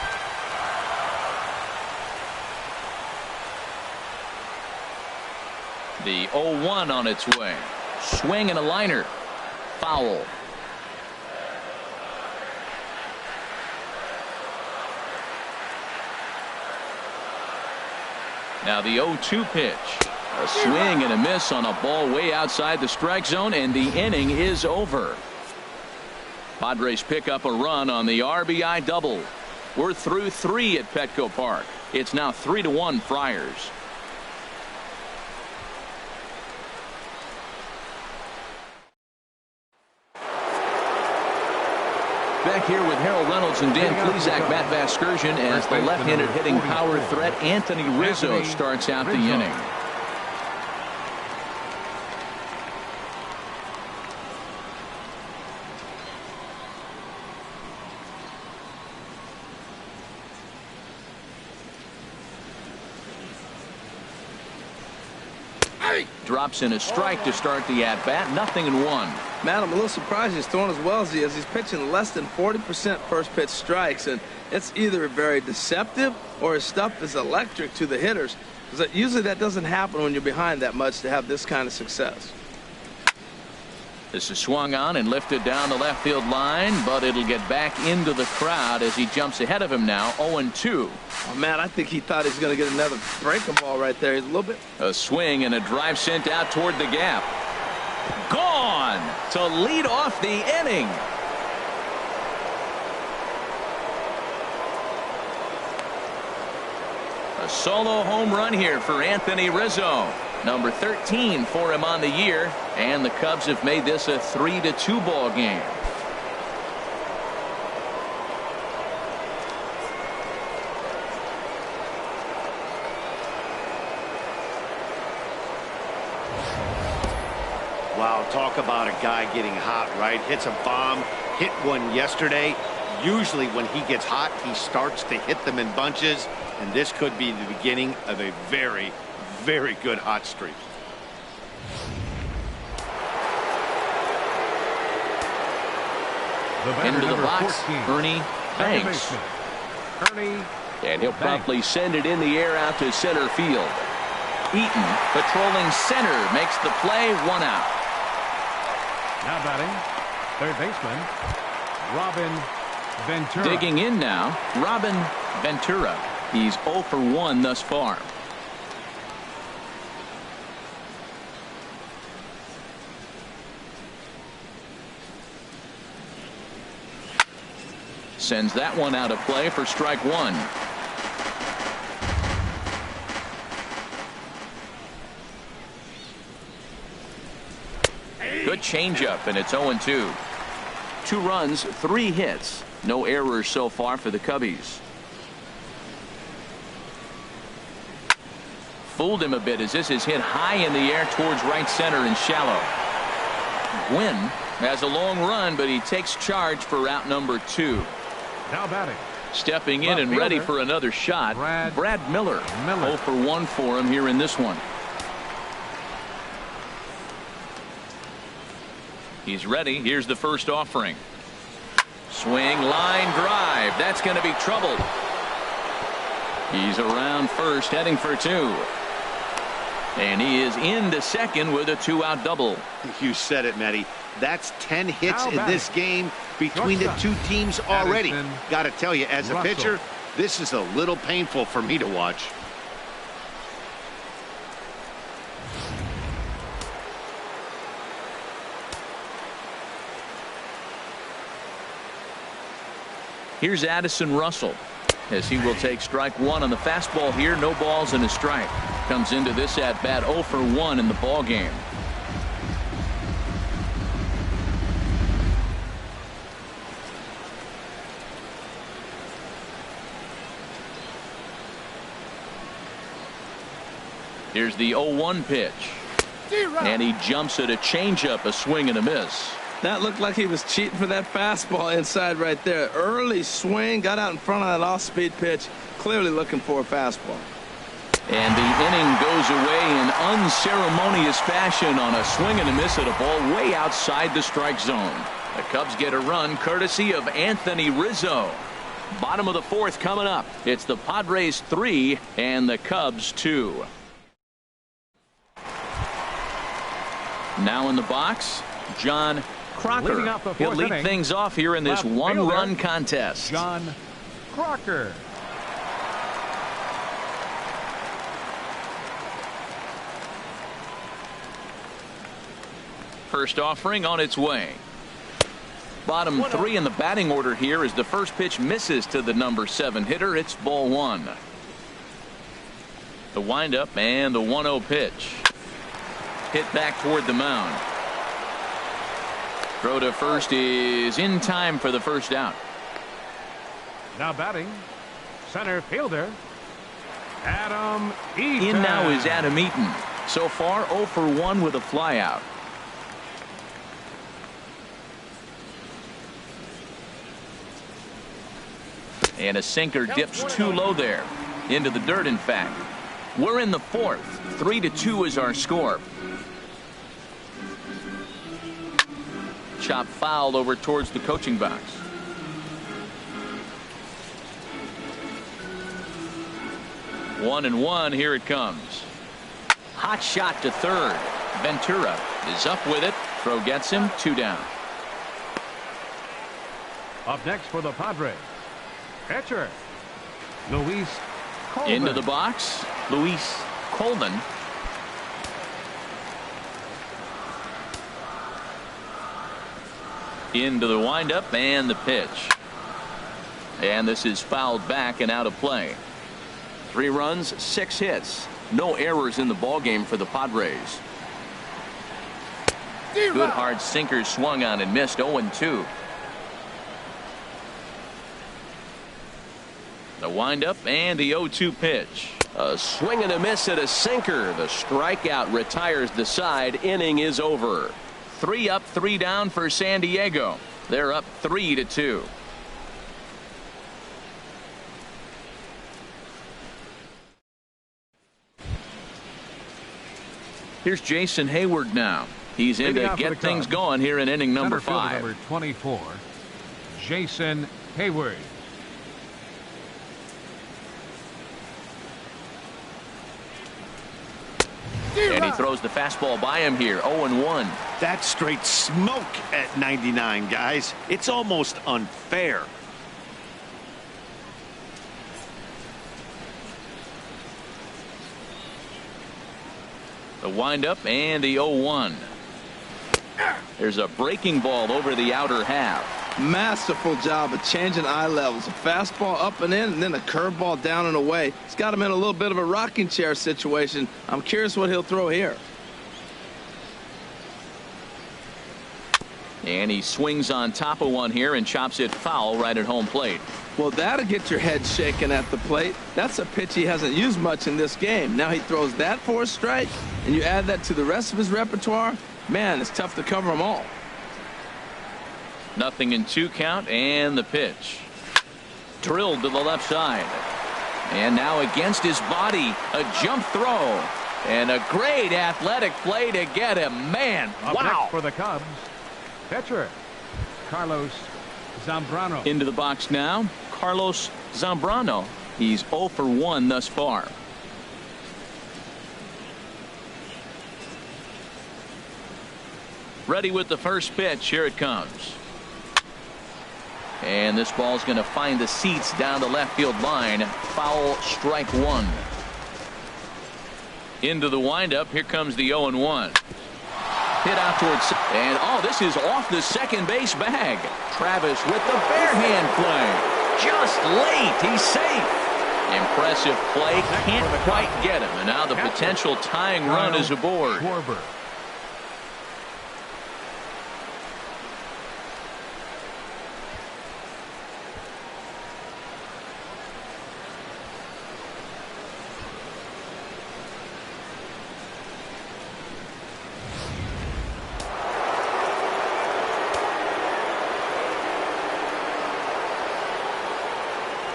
The 0-1 on its way. Swing and a liner. Foul. Now the 0-2 pitch. A swing and a miss on a ball way outside the strike zone, and the inning is over. Padres pick up a run on the RBI double. We're through 3 at Petco Park. It's now 3-1 Friars. Back here with Harold Reynolds and Dan Plesac, Matt Vasgersian, as the left-handed hitting power threat Anthony Rizzo starts out the inning. Drops in a strike to start the at-bat. 0-1. Man, I'm a little surprised he's throwing as well as he is. He's pitching less than 40% first pitch strikes, and it's either very deceptive or his stuff is electric to the hitters. Because usually that doesn't happen when you're behind that much to have this kind of success. This is swung on and lifted down the left field line, but it'll get back into the crowd as he jumps ahead of him now. 0-2. Oh, man, I think he thought he was going to get another breaking ball right there. He's a little bit. A swing and a drive sent out toward the gap. Gone to lead off the inning. A solo home run here for Anthony Rizzo. Number 13 for him on the year, and the Cubs have made this a 3-2 ball game. Wow, talk about a guy getting hot, right? Hits a bomb, hit one yesterday. Usually when he gets hot, he starts to hit them in bunches, and this could be the beginning of a very, very good hot streak. Into the box, 14, Ernie Banks. Ernie, and he'll promptly send it in the air out to center field. Eaton patrolling center makes the play. 1 out. Now batting, third baseman, Robin Ventura. Digging in now, Robin Ventura. He's 0 for 1 thus far. Sends that one out of play for strike 1. Good changeup, and it's 0-2. 2 runs, 3 hits. No errors so far for the Cubbies. Fooled him a bit as this is hit high in the air towards right center and shallow. Gwynn has a long run, but he takes charge for out number 2. Now batting. Stepping in and ready for another shot, Brad Miller. 0 for 1 for him here in this one. He's ready. Here's the first offering. Swing, line drive. That's going to be trouble. He's around first, heading for 2. And he is into second with a 2-out double. You said it, Matty. That's 10 hits in this game between the two teams already. Got to tell you, as a pitcher, this is a little painful for me to watch. Here's Addison Russell as he will take strike 1 on the fastball here. No balls and a strike. Comes into this at bat 0 for 1 in the ball game. Here's the 0-1 pitch. And he jumps at a changeup, a swing and a miss. That looked like he was cheating for that fastball inside right there. Early swing, got out in front of that off-speed pitch, clearly looking for a fastball. And the inning goes away in unceremonious fashion on a swing and a miss at a ball way outside the strike zone. The Cubs get a run courtesy of Anthony Rizzo. Bottom of the 4th coming up. It's the Padres 3 and the Cubs 2. Now in the box, John Crocker. He'll lead things off here in this one-run contest. John Crocker. First offering on its way. Bottom 3 in the batting order here as the first pitch misses to the number 7 hitter. It's ball 1. The windup and the 1-0 pitch. Hit back toward the mound. Throw to first is in time for the first out. Now batting, center fielder, Adam Eaton. In now is Adam Eaton. So far 0 for 1 with a flyout. And a sinker dips too low there. Into the dirt, in fact. We're in the fourth. 3-2 is our score. Chop fouled over towards the coaching box. One and one. Here it comes. Hot shot to third. Ventura is up with it. Throw gets him. 2 down. Up next for the Padres, pitcher Luis Colvin. Into the box, Luis Colvin. Into the windup and the pitch. And this is fouled back and out of play. 3 runs, 6 hits. No errors in the ballgame for the Padres. Good hard sinker swung on and missed. 0-2. The windup and the 0-2 pitch. A swing and a miss at a sinker. The strikeout retires the side. Inning is over. 3 up, 3 down for San Diego. They're up 3-2. Here's Jason Hayward now. He's in to get things going here in inning number 5. Number 24, Jason Hayward. And he throws the fastball by him here. 0-1. That's straight smoke at 99, guys. It's almost unfair. The windup and the 0-1. There's a breaking ball over the outer half. Masterful job of changing eye levels. A fastball up and in, and then a curveball down and away. It's got him in a little bit of a rocking chair situation. I'm curious what he'll throw here. And he swings on top of one here and chops it foul right at home plate. Well, that'll get your head shaken at the plate. That's a pitch he hasn't used much in this game. Now he throws that for a strike, and you add that to the rest of his repertoire. Man, it's tough to cover them all. 0-2 count and the pitch. Drilled to the left side. And now against his body, a jump throw. And a great athletic play to get him. Man, Up wow. next for the Cubs, pitcher Carlos Zambrano. Into the box now, Carlos Zambrano. He's 0 for 1 thus far. Ready with the first pitch. Here it comes. And this ball's going to find the seats down the left field line. Foul, strike 1. Into the windup. Here comes the 0-1. Hit out towards, and oh, this is off the second base bag. Travis with the bare hand play. Just late. He's safe. Impressive play. Can't quite get him. And now the potential tying run is aboard. SCHWARBER.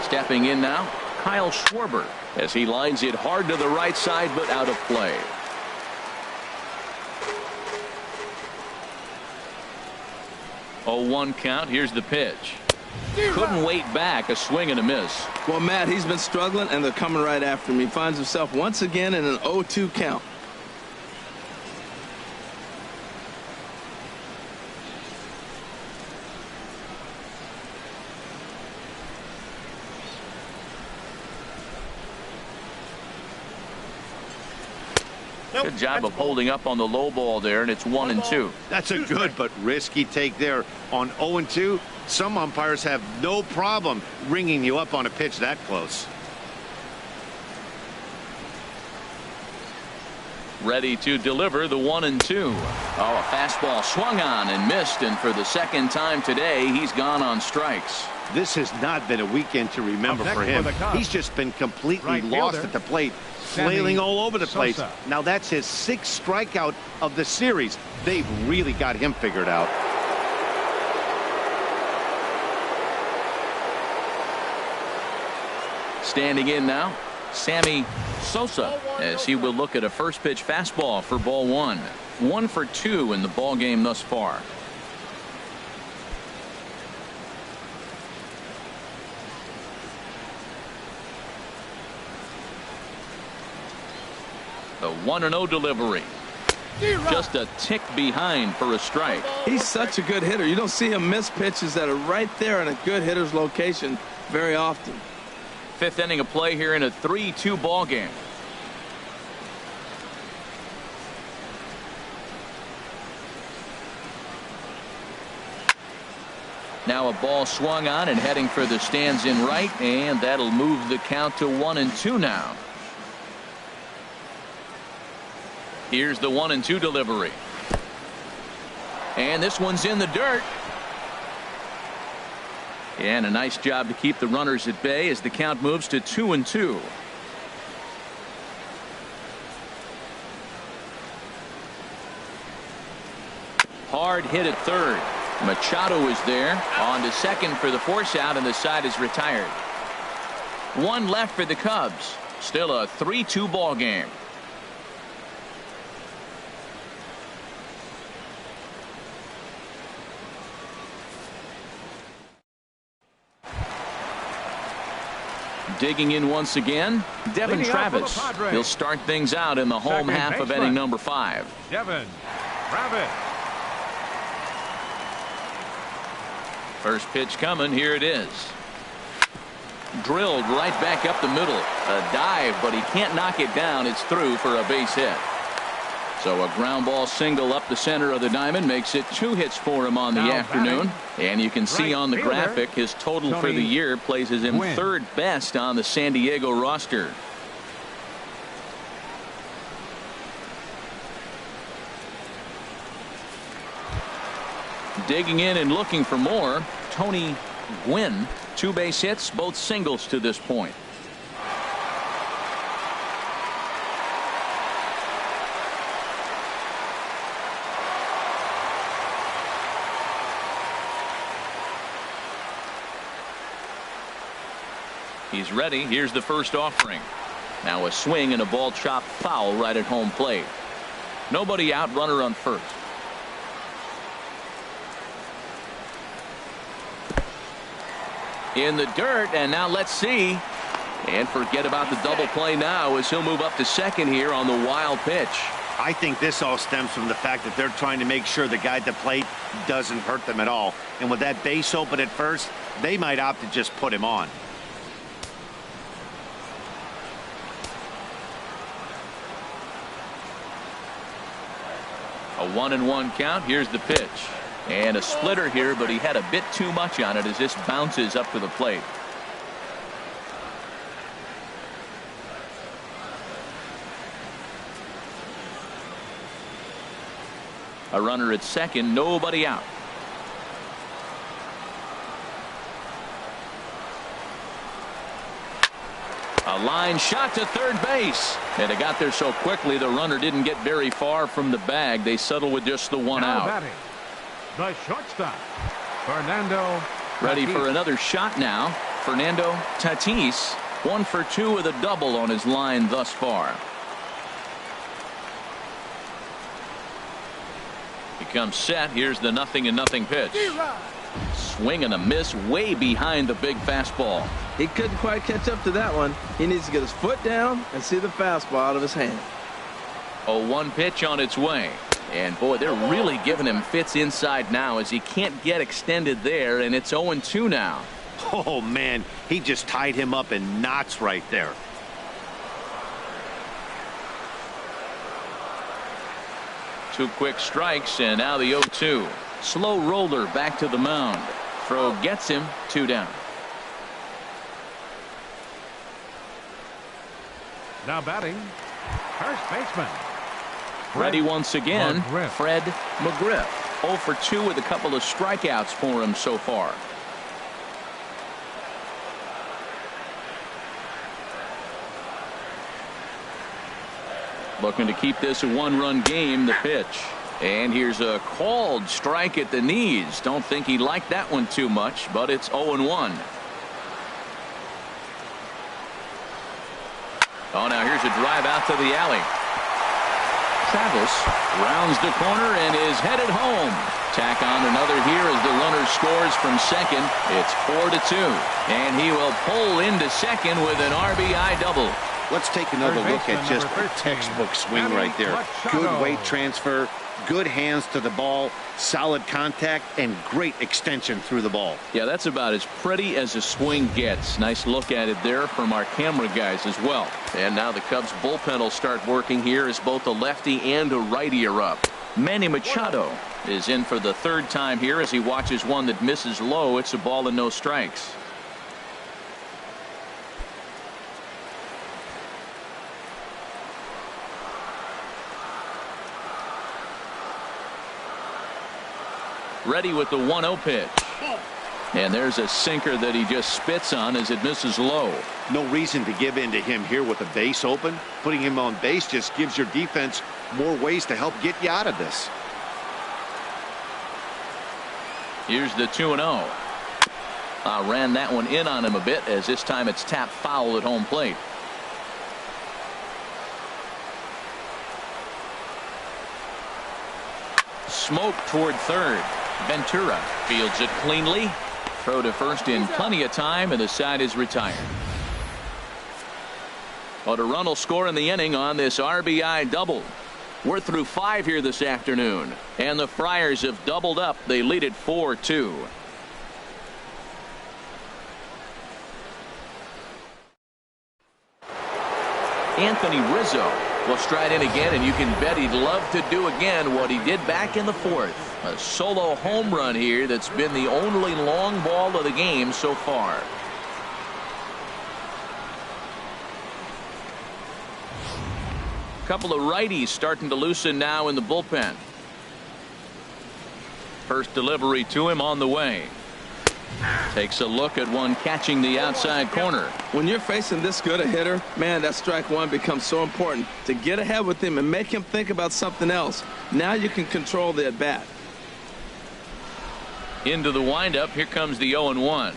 Stepping in now, Kyle Schwarber, as he lines it hard to the right side, but out of play. Oh, 1 count. Here's the pitch. Couldn't wait back. A swing and a miss. Well, Matt, he's been struggling, and they're coming right after him. He finds himself once again in an 0-2 count. Good job of holding up on the low ball there, and it's 1-2. That's a good but risky take there on 0-2. Some umpires have no problem ringing you up on a pitch that close. Ready to deliver the 1-2. Oh, a fastball swung on and missed, and for the second time today, he's gone on strikes. This has not been a weekend to remember for him. He's just been completely lost at the plate, flailing all over the place. Now that's his 6th strikeout of the series. They've really got him figured out. Standing in now, Sammy Sosa, as he will look at a first pitch fastball for ball one. 1 for 2 in the ball game thus far. The 1-0 delivery. Just a tick behind for a strike. He's such a good hitter. You don't see him miss pitches that are right there in a good hitter's location very often. 5th inning of play here in a 3-2 ball game. Now a ball swung on and heading for the stands in right, and that'll move the count to 1-2 now. Here's the 1-2 delivery. And this one's in the dirt. And a nice job to keep the runners at bay as the count moves to 2-2. Hard hit at third. Machado is there. On to second for the force out, and the side is retired. 1 left for the Cubs. Still a 3-2 ball game. Digging in once again, Devon Travis. He'll start things out in the home half of inning number 5. Devon Travis. First pitch coming. Here it is. Drilled right back up the middle. A dive, but he can't knock it down. It's through for a base hit. So a ground ball single up the center of the diamond makes it 2 hits for him on the afternoon. And you can see on the graphic his total for the year places him Gwynn. 3rd best on the San Diego roster. Digging in and looking for more, Gwynn. 2 base hits, both singles to this point. He's ready. Here's the first offering. Now a swing and a ball chopped foul right at home plate. Nobody out, runner on first. In the dirt, and now let's see. And forget about the double play now as he'll move up to second here on the wild pitch. I think this all stems from the fact that they're trying to make sure the guy at the plate doesn't hurt them at all. And with that base open at first, they might opt to just put him on. A 1-1 count. Here's the pitch. And a splitter here, but he had a bit too much on it as this bounces up to the plate. A runner at second, nobody out. A line shot to third base, and it got there so quickly the runner didn't get very far from the bag. They settle with just the one Now out. batting, the shortstop, Fernando. Ready Tatis. for another shot now. Fernando Tatis, 1 for 2 with a double on his line thus far. He comes set. Here's the 0-0 pitch. Swing and a miss way behind the big fastball. He couldn't quite catch up to that one. He needs to get his foot down and see the fastball out of his hand. A 1 pitch on its way. And boy, they're really giving him fits inside now as he can't get extended there, and it's 0-2 now. Oh, man, he just tied him up in knots right there. Two quick strikes, and now the 0-2. Slow roller back to the mound. Throw gets him, 2 down. Now batting, first baseman. Ready once again, McGriff. Fred McGriff. 0 for 2 with a couple of strikeouts for him so far. Looking to keep this a 1-run game. The pitch. And here's a called strike at the knees. Don't think he liked that one too much, but it's 0-1. Oh, now here's a drive out to the alley. Travis rounds the corner and is headed home. Tack on another here as the runner scores from second. It's 4-2. And he will pull into second with an RBI double. Let's take another look at just a textbook swing right there. Good weight transfer, good hands to the ball, solid contact, and great extension through the ball. Yeah, that's about as pretty as a swing gets. Nice look at it there from our camera guys as well. And now the Cubs bullpen will start working here as both a lefty and a righty are up. Manny Machado is in for the third time here as he watches one that misses low. It's a ball and no strikes. Ready with the 1-0 pitch. And there's a sinker that he just spits on as it misses low. No reason to give in to him here with the base open. Putting him on base just gives your defense more ways to help get you out of this. Here's the 2-0. Ran that one in on him a bit as this time it's tapped foul at home plate. Smoke toward third. Ventura fields it cleanly. Throw to first in plenty of time, and the side is retired. But a run will score in the inning on this RBI double. We're through 5 here this afternoon, and the Friars have doubled up. They lead it 4-2. Anthony Rizzo will stride in again, and you can bet he'd love to do again what he did back in the 4th. A solo home run here that's been the only long ball of the game so far. A couple of righties starting to loosen now in the bullpen. First delivery to him on the way. Takes a look at one catching the outside corner. When you're facing this good a hitter, man, that strike one becomes so important to get ahead with him and make him think about something else. Now you can control the at bat. Into the windup. Here comes the 0-1.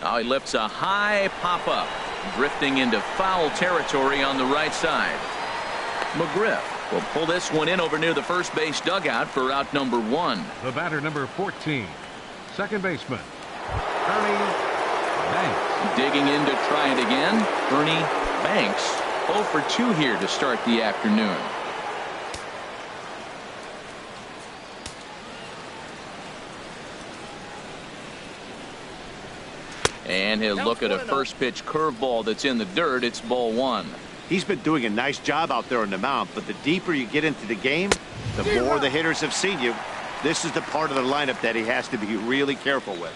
Now he lifts a high pop up, drifting into foul territory on the right side. McGriff will pull this one in over near the first base dugout for out number 1. The batter, number 14, second baseman, Ernie Banks. Digging in to try it again. Ernie Banks 0 for 2 here to start the afternoon. And he'll look at a first pitch curveball that's in the dirt. It's ball 1. He's been doing a nice job out there on the mound, but the deeper you get into the game, the more the hitters have seen you. This is the part of the lineup that he has to be really careful with.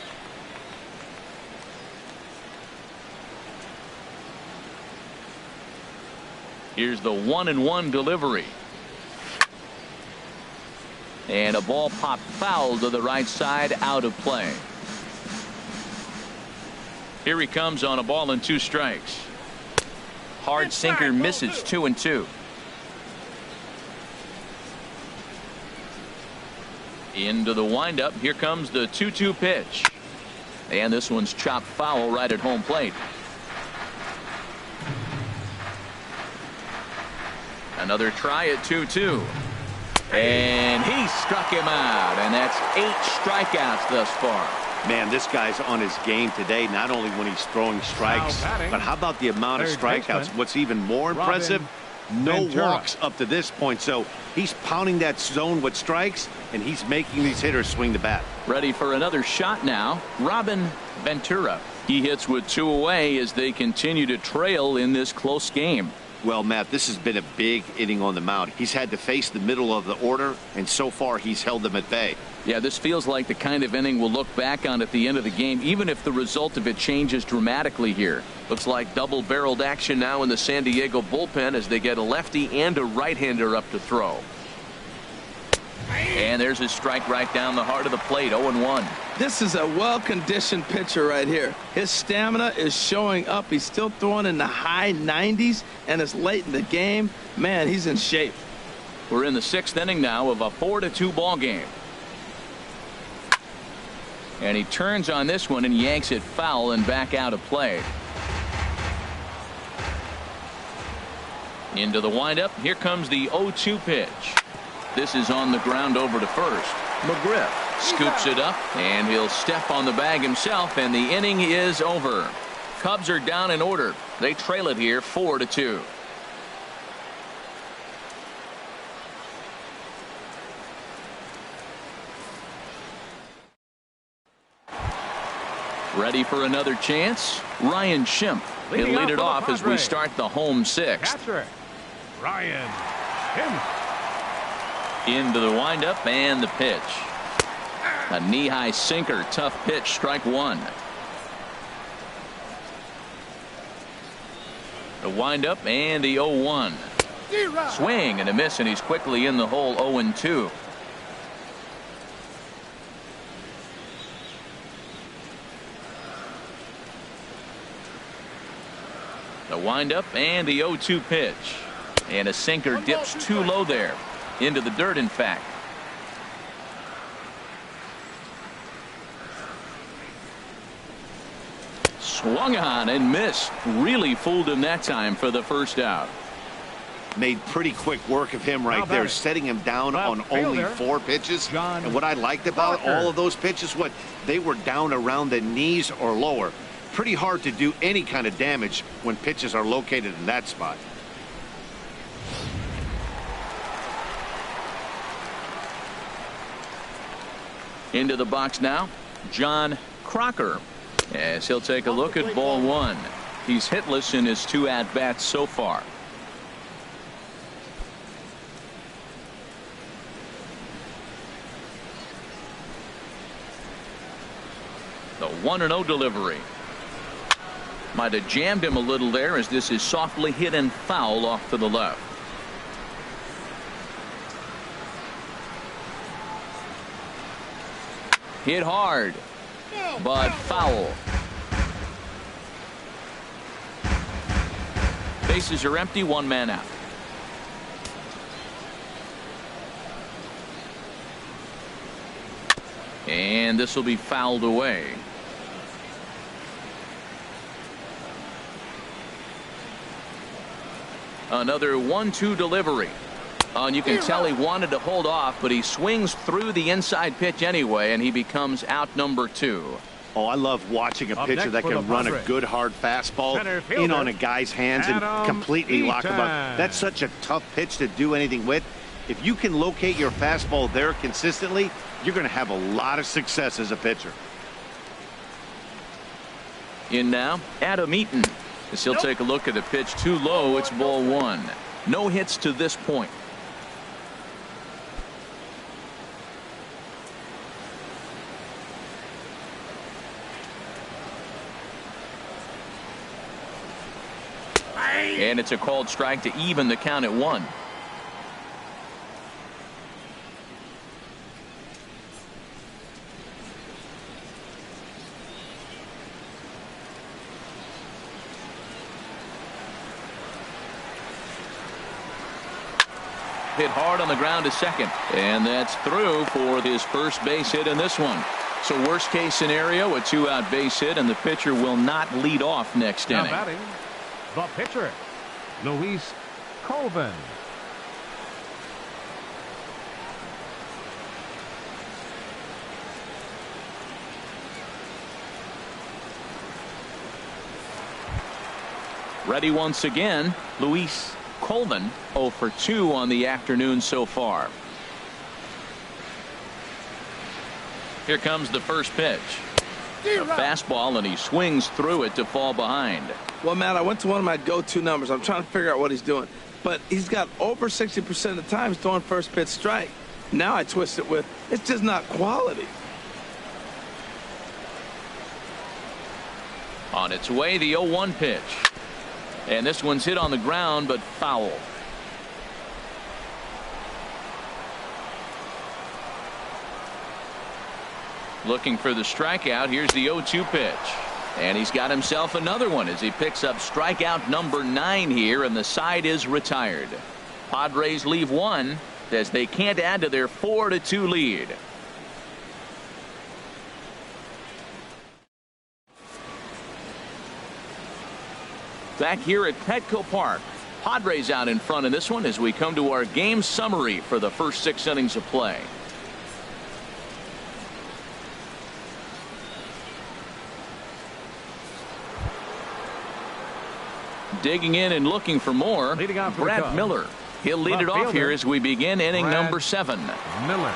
Here's the 1-1 delivery. And a ball popped foul to the right side, out of play. Here he comes on a ball and 2 strikes. Hard sinker misses, 2-2. Into the windup. Here comes the 2-2 pitch. And this one's chopped foul right at home plate. Another try at 2-2. And he struck him out. And that's 8 strikeouts thus far. Man, this guy's on his game today, not only when he's throwing strikes, but how about the amount of strikeouts? What's even more impressive, no walks up to this point. So he's pounding that zone with strikes, and he's making these hitters swing the bat. Ready for another shot now. Robin Ventura. He hits with 2 away as they continue to trail in this close game. Well, Matt, this has been a big inning on the mound. He's had to face the middle of the order, and so far he's held them at bay. Yeah, this feels like the kind of inning we'll look back on at the end of the game, even if the result of it changes dramatically here. Looks like double-barreled action now in the San Diego bullpen as they get a lefty and a right-hander up to throw. And there's his strike right down the heart of the plate, 0-1. This is a well-conditioned pitcher right here. His stamina is showing up. He's still throwing in the high 90s, and it's late in the game. Man, he's in shape. We're in the 6th inning now of a 4-2 ball game. And he turns on this one and yanks it foul and back out of play. Into the windup. Here comes the 0-2 pitch. This is on the ground over to first. McGriff scoops it up, and he'll step on the bag himself, and the inning is over. Cubs are down in order. They trail it here 4-2. Ready for another chance? Ryan Schimpf. He'll lead it off as we start the home sixth. Catcher, Ryan Schimpf. Into the windup and the pitch. A knee-high sinker. Tough pitch. Strike one. The windup and the 0-1. Swing and a miss, and he's quickly in the hole. 0-2. The windup and the 0-2 pitch. And a sinker dips too low there. Into the dirt, in fact. Swung on and missed. Really fooled him that time for the first out. Made pretty quick work of him right there, setting him down on only 4 pitches. And what I liked about all of those pitches, what they were down around the knees or lower. Pretty hard to do any kind of damage when pitches are located in that spot. Into the box now, John Crocker, as he'll take a look at ball one. He's hitless in his 2 at-bats so far. The 1-0 delivery. Might have jammed him a little there, as this is softly hit and foul off to the left. Hit hard, but foul. Bases are empty, 1 man out. And this will be fouled away. Another 1-2 delivery. And you can tell he wanted to hold off, but he swings through the inside pitch anyway, and he becomes out number 2. Oh, I love watching a pitcher that can run a good hard fastball in on a guy's hands and completely lock him up. That's such a tough pitch to do anything with. If you can locate your fastball there consistently, you're going to have a lot of success as a pitcher. In now, Adam Eaton. As he'll take a look at the pitch too low. It's ball 1. No hits to this point. And it's a called strike to even the count at 1. Hit hard on the ground to second, and that's through for his first base hit in this one. So worst case scenario, a 2-out base hit, and the pitcher will not lead off next inning. Batting, the pitcher, Luis Colvin. Ready once again, Luis Colvin. 0 for 2 on the afternoon so far. Here comes the first pitch. A fastball, and he swings through it to fall behind. Well, Matt, I went to one of my go-to numbers. I'm trying to figure out what he's doing. But he's got over 60% of the time throwing first pitch strike. Now I twist it with, it's just not quality. On its way, the 0-1 pitch. And this one's hit on the ground, but foul. Looking for the strikeout. Here's the 0-2 pitch. And he's got himself another one as he picks up strikeout number 9 here, and the side is retired. Padres leave 1 as they can't add to their 4-2 lead. Back here at Petco Park, Padres out in front in this one as we come to our game summary for the first 6 innings of play. Digging in and looking for more, Brad Miller. He'll lead it off here as we begin inning number 7. Miller.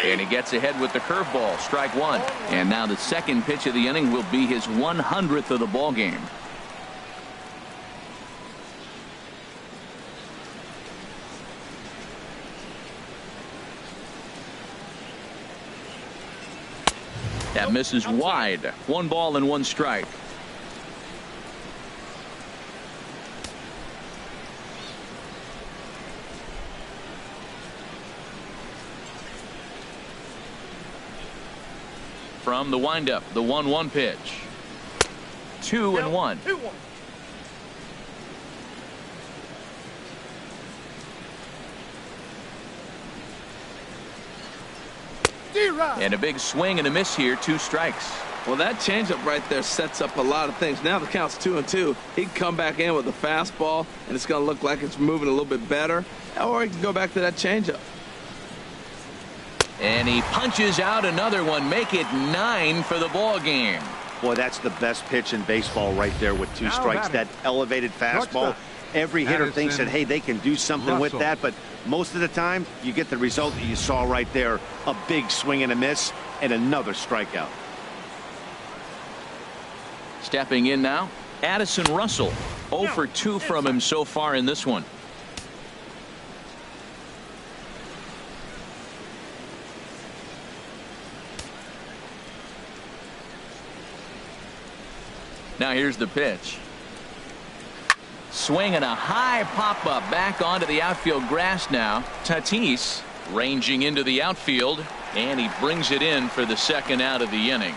And he gets ahead with the curveball, strike 1. And now the second pitch of the inning will be his 100th of the ball game. That misses wide. 1 ball and 1 strike. From the windup, the 1-1 pitch. 2-1. And a big swing and a miss here, 2 strikes. Well, that changeup right there sets up a lot of things. Now the count's 2-2. He can come back in with a fastball, and it's going to look like it's moving a little bit better. Or he can go back to that changeup. And he punches out another one, make it 9 for the ball game. Boy, that's the best pitch in baseball right there with 2 strikes. That elevated fastball. Every hitter thinks that, hey, they can do something with that, but most of the time you get the result that you saw right there, a big swing and a miss and another strikeout. Stepping in now, Addison Russell. 0 for 2 from him so far in this one. Now here's the pitch. Swing and a high pop-up back onto the outfield grass now. Tatis ranging into the outfield, and he brings it in for the second out of the inning.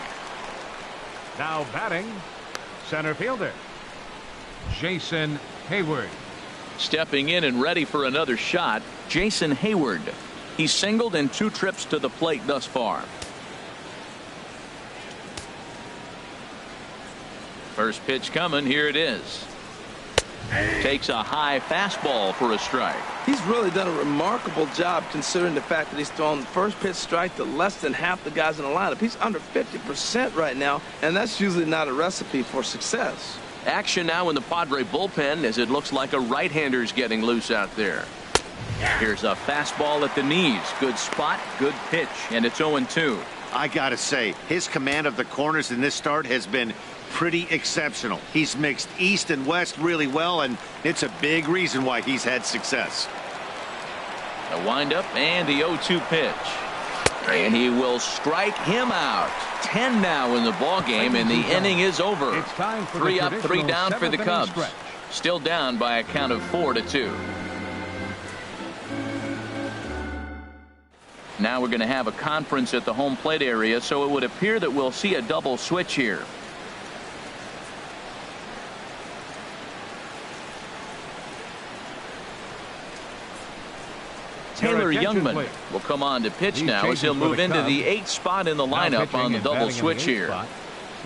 Now batting, center fielder, Jason Hayward. Stepping in and ready for another shot, Jason Hayward. He's singled in 2 trips to the plate thus far. First pitch coming, here it is. Takes a high fastball for a strike. He's really done a remarkable job considering the fact that he's thrown the first pitch strike to less than half the guys in the lineup. He's under 50% right now, and that's usually not a recipe for success. Action now in the Padre bullpen as it looks like a right-hander's getting loose out there. Here's a fastball at the knees. Good spot, good pitch, and it's 0-2. I gotta say, his command of the corners in this start has been pretty exceptional. He's mixed east and west really well, and it's a big reason why he's had success. The windup and the 0-2 pitch. And he will strike him out. 10 now in the ball game, and the inning is over. 3 up, 3 down for the Cubs. Still down by a count of 4-2. Now we're going to have a conference at the home plate area, so it would appear that we'll see a double switch here. Taylor Youngman will come on to pitch now as he'll move into the 8th spot in the lineup on the double switch here.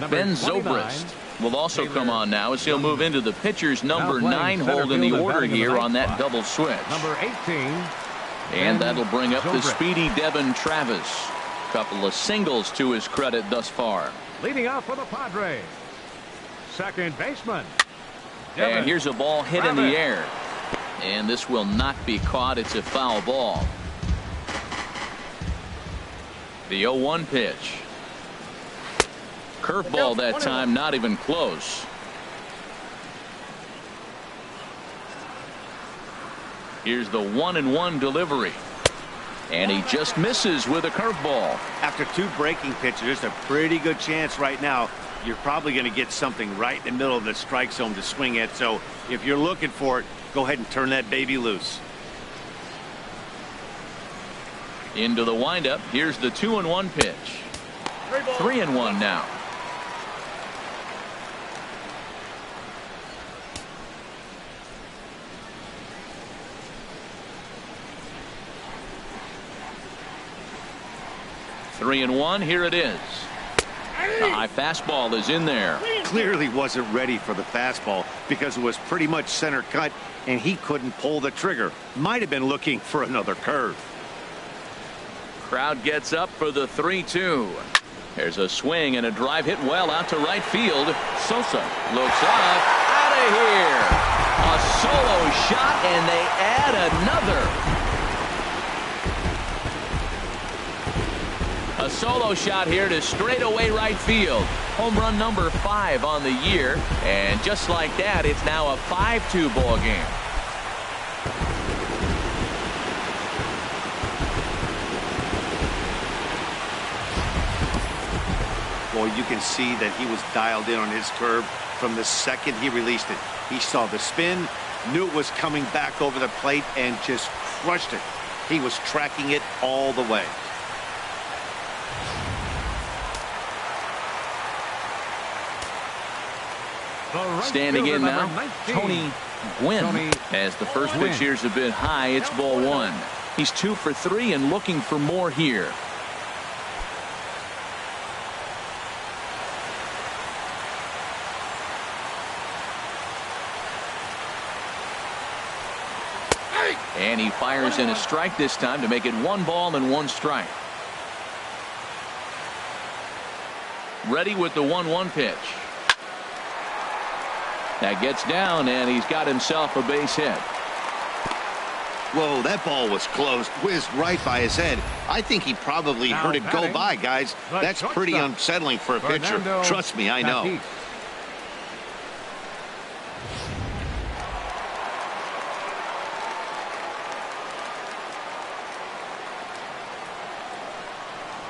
Ben Zobrist will also come on now as he'll move into the pitcher's number 9 hold in the order here on that double switch. Number 18. And that'll bring up the speedy Devon Travis. Couple of singles to his credit thus far. Leading off for the Padres, second baseman. And here's a ball hit in the air. And this will not be caught. It's a foul ball. The 0-1 pitch. Curveball that time, not even close. Here's the 1-1 delivery. And he just misses with a curveball. After 2 breaking pitches, there's a pretty good chance right now you're probably going to get something right in the middle of the strike zone to swing at. So if you're looking for it, go ahead and turn that baby loose. Into the windup. Here's the 2-1 pitch. 3-1 now. 3-1. Here it is. The high fastball is in there. Clearly wasn't ready for the fastball because it was pretty much center cut and he couldn't pull the trigger. Might have been looking for another curve. Crowd gets up for the 3-2. There's a swing and a drive hit well out to right field. Sosa looks up, out of here. A solo shot, and they add another. A solo shot here to straightaway right field. Home run number 5 on the year. And just like that, it's now a 5-2 ball game. Boy, you can see that he was dialed in on his curve from the second he released it. He saw the spin, knew it was coming back over the plate, and just crushed it. He was tracking it all the way. Standing in now, Tony Gwynn. As the first pitch here's a bit high, it's ball 1. He's 2 for 3 and looking for more here. And he fires in a strike this time to make it 1 ball and 1 strike. Ready with the 1-1 pitch. That gets down, and he's got himself a base hit. Whoa, that ball was close. Whizzed right by his head. I think he probably heard it go by, guys. That's pretty unsettling for a pitcher. Trust me, I know.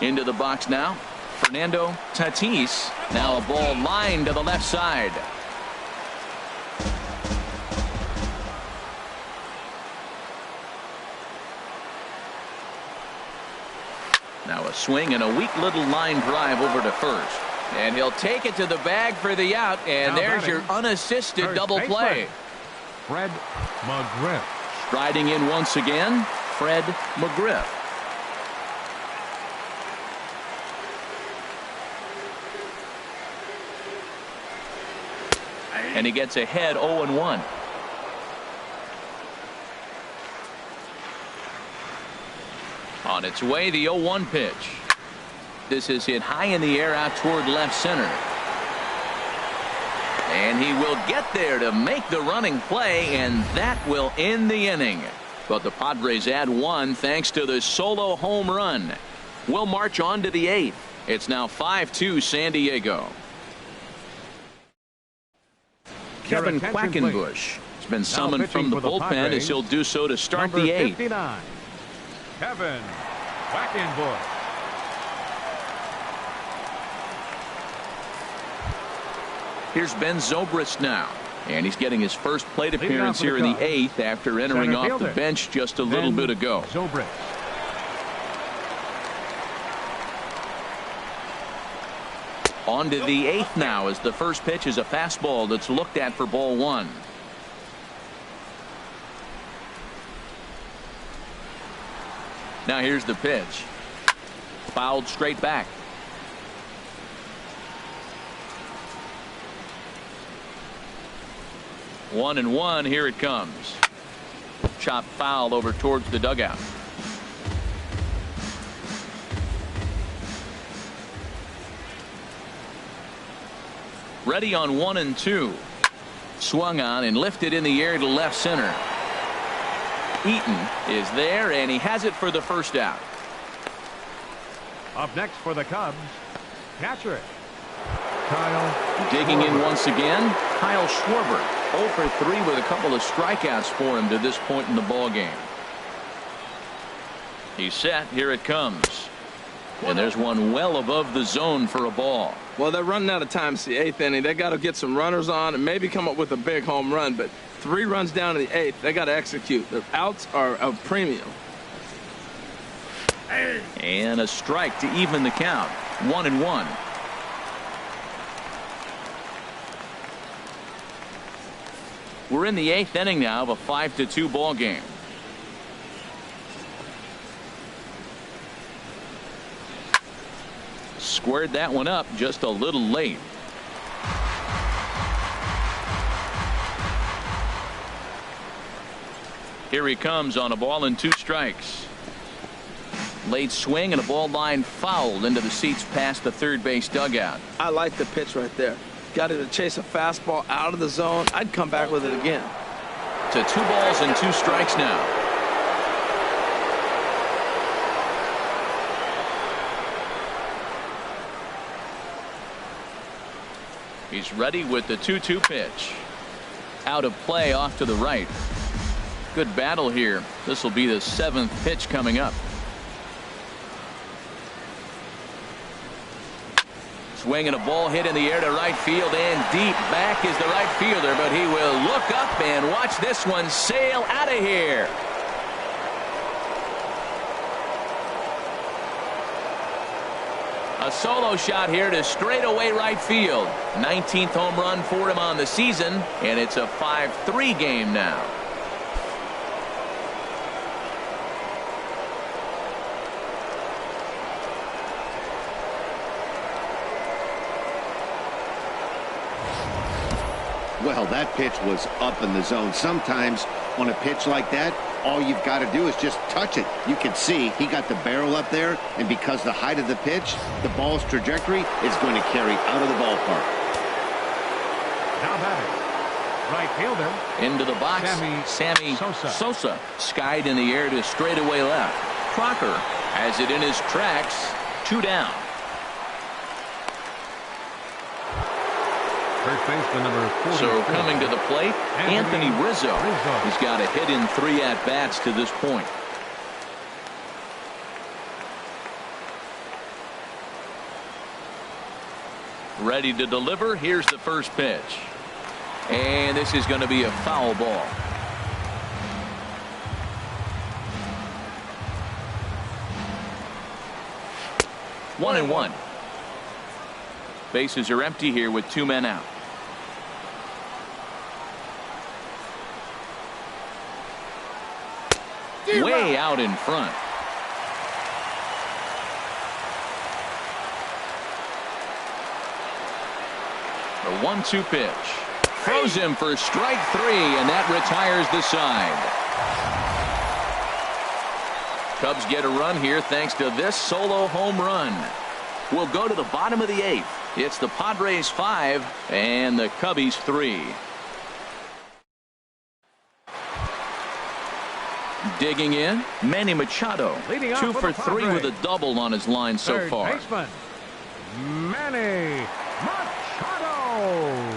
Into the box now, Fernando Tatis. Now a ball lined to the left side. Now a swing and a weak little line drive over to first. And he'll take it to the bag for the out. And there's your unassisted double play. Fred McGriff. Striding in once again, Fred McGriff. And he gets ahead 0-1. On its way, the 0-1 pitch. This is hit high in the air out toward left center. And he will get there to make the running play, and that will end the inning. But the Padres add 1 thanks to the solo home run. We'll march on to the 8th. It's now 5-2 San Diego. Kevin Quackenbush has been summoned from the bullpen as he'll do so to start the 8th. 59, Kevin Quackenbush. Here's Ben Zobrist now. And he's getting his first plate appearance here in the 8th after entering off the bench just a little bit ago. Zobrist. On to the 8th now as the first pitch is a fastball that's looked at for ball 1. Now here's the pitch. Fouled straight back. One and one. Here it comes. Chop foul over towards the dugout. Ready on 1 and 2. Swung on and lifted in the air to left center. Eaton is there, and he has it for the first out. Up next for the Cubs, catcher Kyle. Digging in once again, Kyle Schwarber. 0 for 3 with a couple of strikeouts for him to this point in the ball game. He's set. Here it comes. And there's one well above the zone for a ball. Well, they're running out of time. It's the 8th inning. They got to get some runners on and maybe come up with a big home run. But 3 runs down in the 8th. They got to execute. The outs are a premium. And a strike to even the count. 1 and 1. We're in the 8th inning now of a 5-2 ball game. squared that one up just a little late. Here he comes on a ball and 2 strikes. Late swing and a ball line fouled into the seats past the third base dugout. I like the pitch right there. Got it to chase a fastball out of the zone. I'd come back with it again. To 2 balls and 2 strikes now. He's ready with the 2-2 pitch. Out of play off to the right. Good battle here. This will be the 7th pitch coming up. Swing and a ball hit in the air to right field, and deep back is the right fielder, but he will look up and watch this one sail out of here. A solo shot here to straightaway right field. 19th home run for him on the season, and it's a 5-3 game now. Well, that pitch was up in the zone. Sometimes on a pitch like that, all you've got to do is just touch it. You can see he got the barrel up there, and because the height of the pitch, the ball's trajectory is going to carry out of the ballpark. Now batting, right fielder. Into the box, Sammy Sosa. Skied in the air to straightaway left. Crocker has it in his tracks. 2 down. First baseman number 44. So coming to the plate, Anthony Rizzo. He's got a hit in 3 at-bats to this point. Ready to deliver. Here's the first pitch. And this is going to be a foul ball. One and one. Bases are empty here with 2 men out. Way out in front. The 1-2 pitch. Throws him for strike 3, and that retires the side. Cubs get a run here thanks to this solo home run. We'll go to the bottom of the 8th. It's the Padres 5 and the Cubbies 3. Digging in, Manny Machado. 2 for 3 with a double on his line so far. Baseman, Manny Machado.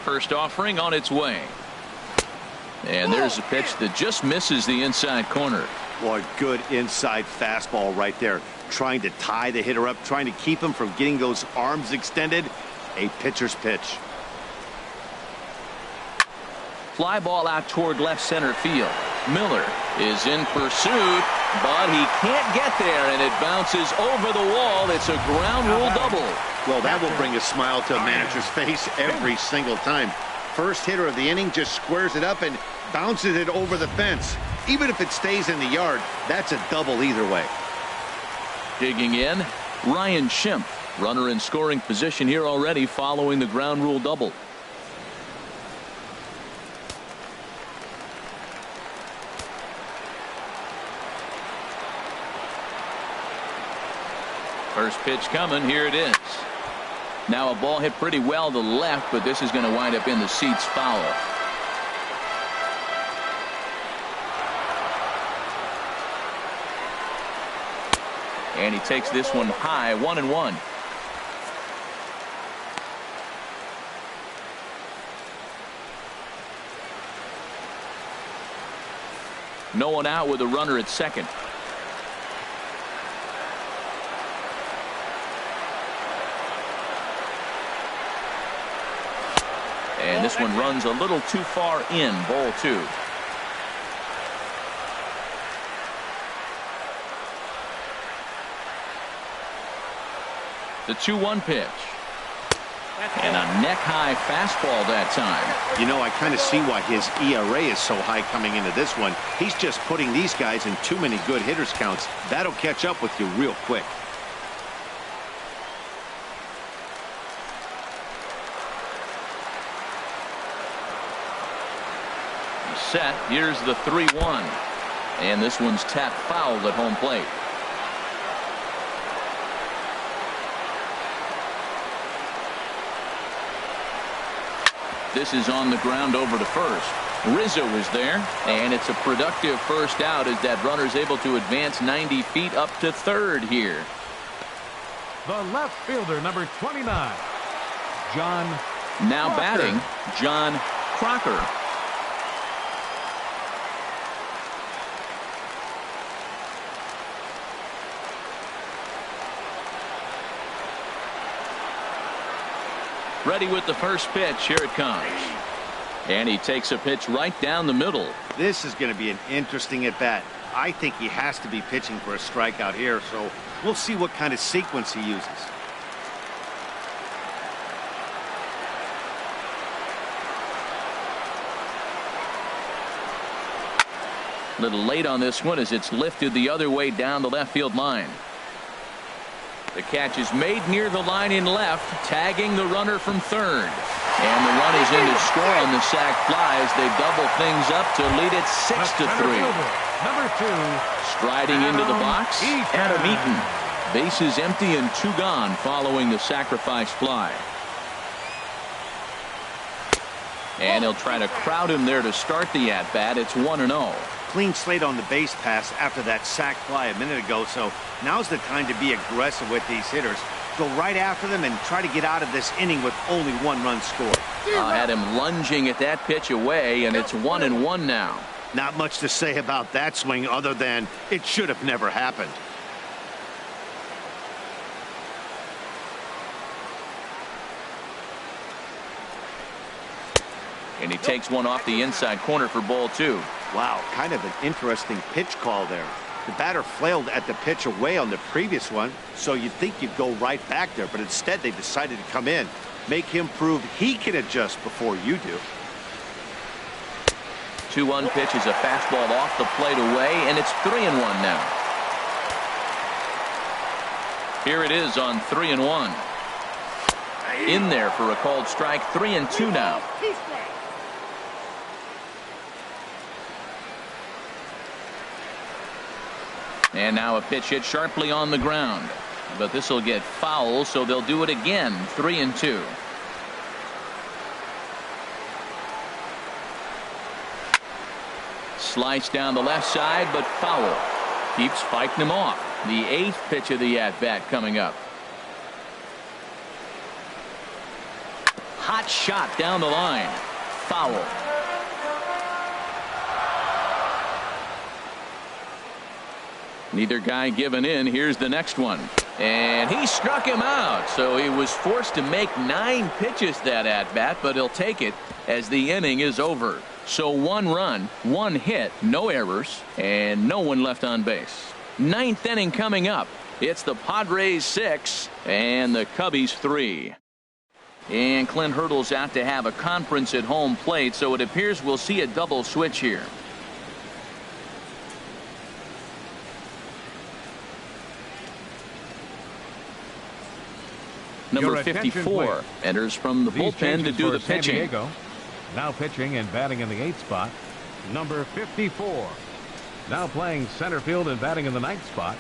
First offering on its way. And there's a pitch that just misses the inside corner. Boy, good inside fastball right there. Trying to tie the hitter up, trying to keep him from getting those arms extended. A pitcher's pitch. Fly ball out toward left center field. Miller is in pursuit, but he can't get there, and it bounces over the wall. It's a ground rule double. Well, that will bring a smile to a manager's face every single time. First hitter of the inning just squares it up and bounces it over the fence. Even if it stays in the yard, that's a double either way. Digging in, Ryan Schimpf. Runner in scoring position here already following the ground rule double. First pitch coming. Here it is. Now a ball hit pretty well to the left, but this is going to wind up in the seats foul. And he takes this one high. 1-1. No one out with a runner at second. And this one runs a little too far in. Ball 2. The 2-1 pitch. And a neck-high fastball that time. You know, I kind of see why his ERA is so high coming into this one. He's just putting these guys in too many good hitters counts. That'll catch up with you real quick. Set. Here's the 3-1. And this one's tapped foul at home plate. This is on the ground over to first. Rizzo is there, and it's a productive first out as that runner's able to advance 90 feet up to third here. The left fielder, number 29, John Now Crocker. batting, John Crocker. Ready with the first pitch. Here it comes. And he takes a pitch right down the middle. This is going to be an interesting at bat. I think he has to be pitching for a strikeout here, so we'll see what kind of sequence he uses. A little late on this one as it's lifted the other way down the left field line. The catch is made near the line in left, tagging the runner from third. And the run is in to score on the sac fly as they double things up to lead it 6-3. Number 2. Striding into the box, Adam Eaton. Bases empty and 2 gone following the sacrifice fly. And he'll try to crowd him there to start the at-bat. It's 1-0. Clean slate on the base pass after that sac fly a minute ago, so now's the time to be aggressive with these hitters. Go right after them and try to get out of this inning with only 1 run scored. Had him lunging at that pitch away, and it's 1-1 now. Not much to say about that swing other than it should have never happened. And he takes one off the inside corner for ball 2. Wow, kind of an interesting pitch call there. The batter flailed at the pitch away on the previous one, so you'd think you'd go right back there, but instead they decided to come in, make him prove he can adjust before you do. 2-1 pitch is a fastball off the plate away, and it's 3-1 now. Here it is on 3-1. In there for a called strike. 3-2 now. And now a pitch hit sharply on the ground. But this will get foul, so they'll do it again. 3-2. Slice down the left side, but foul. Keeps fighting him off. The 8th pitch of the at-bat coming up. Hot shot down the line. Foul. Neither guy giving in. Here's the next one. And he struck him out. So he was forced to make 9 pitches that at-bat, but he'll take it as the inning is over. So 1 run, 1 hit, no errors, and no one left on base. 9th inning coming up. It's the Padres 6 and the Cubbies 3. And Clint Hurdle's out to have a conference at home plate, so it appears we'll see a double switch here. Number 54 enters from the bullpen to do the pitching. Diego, now pitching and batting in the 8th spot. Number 54. Now playing center field and batting in the 9th spot.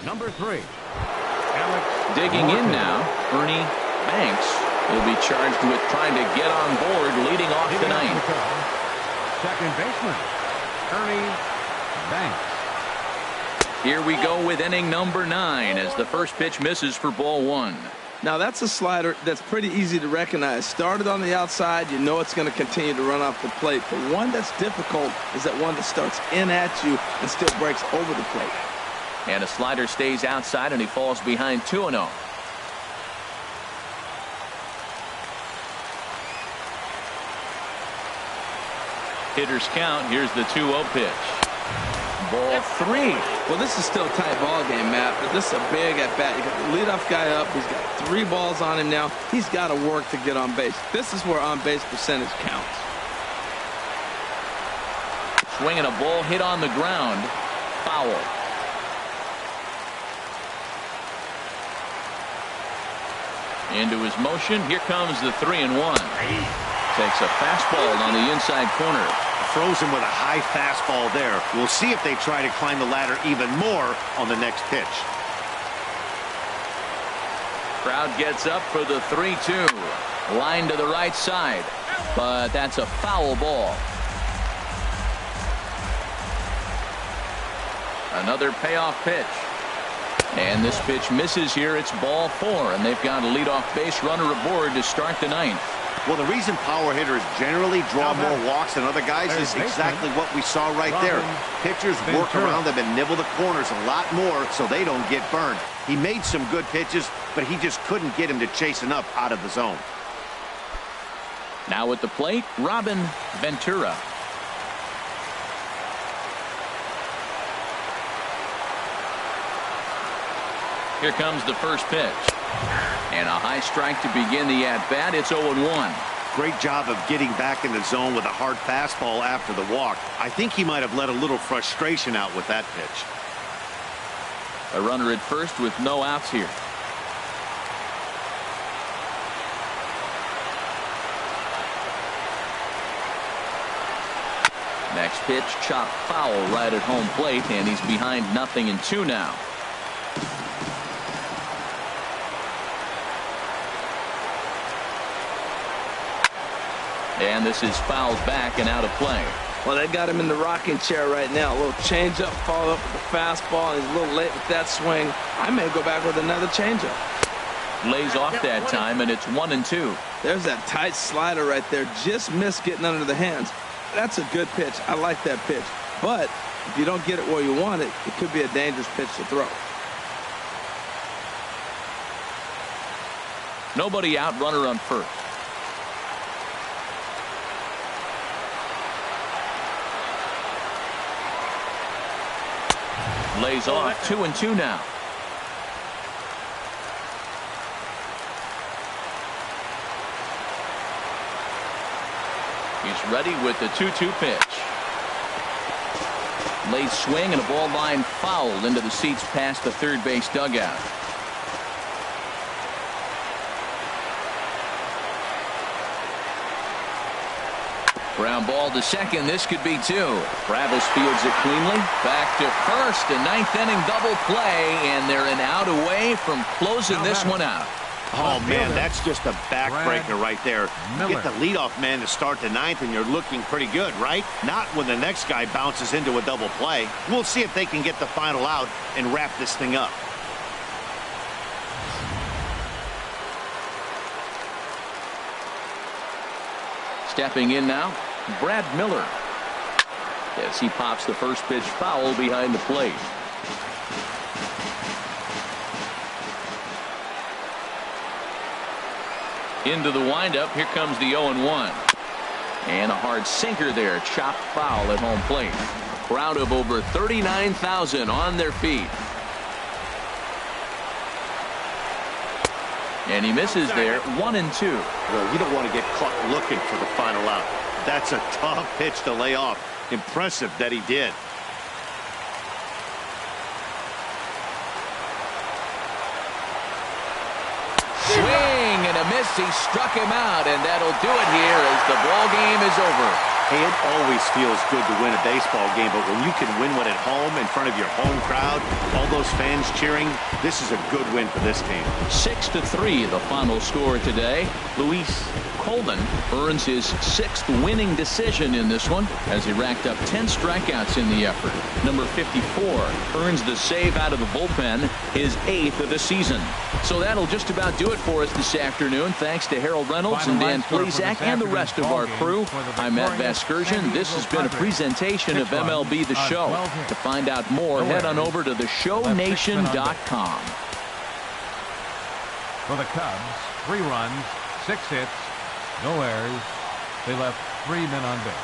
Number 3. Alex Digging Martin. in now, Ernie Banks will be charged with trying to get on board, leading off the 9th. Second baseman, Ernie Banks. Here we go with inning number 9 as the first pitch misses for ball 1. Now that's a slider that's pretty easy to recognize. Started on the outside, you know it's going to continue to run off the plate. But one that's difficult is that one that starts in at you and still breaks over the plate. And a slider stays outside and he falls behind 2-0. Hitters count. Here's the 2-0 pitch. Ball 3. Well, this is still a tight ball game, Matt, but this is a big at-bat. You got the leadoff guy up. He's got 3 balls on him now. He's got to work to get on base. This is where on-base percentage counts. Swinging a ball hit on the ground. Foul. Into his motion. Here comes the 3-1. Takes a fastball on the inside corner. Frozen with a high fastball there. We'll see if they try to climb the ladder even more on the next pitch. Crowd gets up for the 3-2. Line to the right side. But that's a foul ball. Another payoff pitch. And this pitch misses here. It's ball 4. And they've got a leadoff base runner aboard to start the 9th. Well, the reason power hitters generally draw more walks than other guys is exactly what we saw right there. Pitchers work around them and nibble the corners a lot more so they don't get burned. He made some good pitches, but he just couldn't get him to chase enough out of the zone. Now at the plate, Robin Ventura. Here comes the first pitch. And a high strike to begin the at-bat. It's 0-1. Great job of getting back in the zone with a hard fastball after the walk. I think he might have let a little frustration out with that pitch. A runner at first with no outs here. Next pitch, chopped foul right at home plate, and he's behind 0-2 now. And this is fouled back and out of play. Well, they got him in the rocking chair right now. A little changeup, followed up with the fastball, and he's a little late with that swing. I may go back with another changeup. Lays off that time, and it's 1-2. There's that tight slider right there. Just missed getting under the hands. That's a good pitch. I like that pitch. But if you don't get it where you want it, it could be a dangerous pitch to throw. Nobody out, runner on first. Lays off. 2-2 now. He's ready with the 2-2 pitch. Late swing and a ball line fouled into the seats past the third base dugout. Ground ball to second. This could be 2. Travis fields it cleanly. Back to first. A 9th inning double play, and they're an out away from closing this one out. Oh, man, that's just a backbreaker right there. You get the leadoff man to start the 9th, and you're looking pretty good, right? Not when the next guy bounces into a double play. We'll see if they can get the final out and wrap this thing up. Stepping in now, Brad Miller. As he pops the first pitch foul behind the plate. Into the windup. Here comes the 0-1. And a hard sinker there. Chopped foul at home plate. A crowd of over 39,000 on their feet. And he misses there. 1-2. Well, you don't want to get caught looking for the final out. That's a tough pitch to lay off. Impressive that he did. Swing and a miss. He struck him out, and that'll do it here as the ball game is over. Hey, it always feels good to win a baseball game, but when you can win one at home in front of your home crowd, all those fans cheering, this is a good win for this team. 6-3 the final score today. Luis Colvin earns his 6th winning decision in this one as he racked up 10 strikeouts in the effort. Number 54 earns the save out of the bullpen, his 8th of the season. So that'll just about do it for us this afternoon. Thanks to Harold Reynolds and Dan Plezak and the rest of our crew. I'm Matt Vasgersian. This has been a presentation of MLB The Show. To find out more, head on over to theshownation.com. For the Cubs, 3 runs, 6 hits, no errors. They left 3 men on base.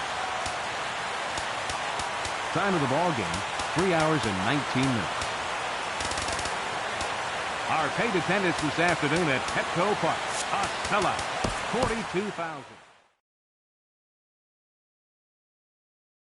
Time of the ball game, 3 hours and 19 minutes. Our paid attendance this afternoon at Petco Park, a sellout, 42,000.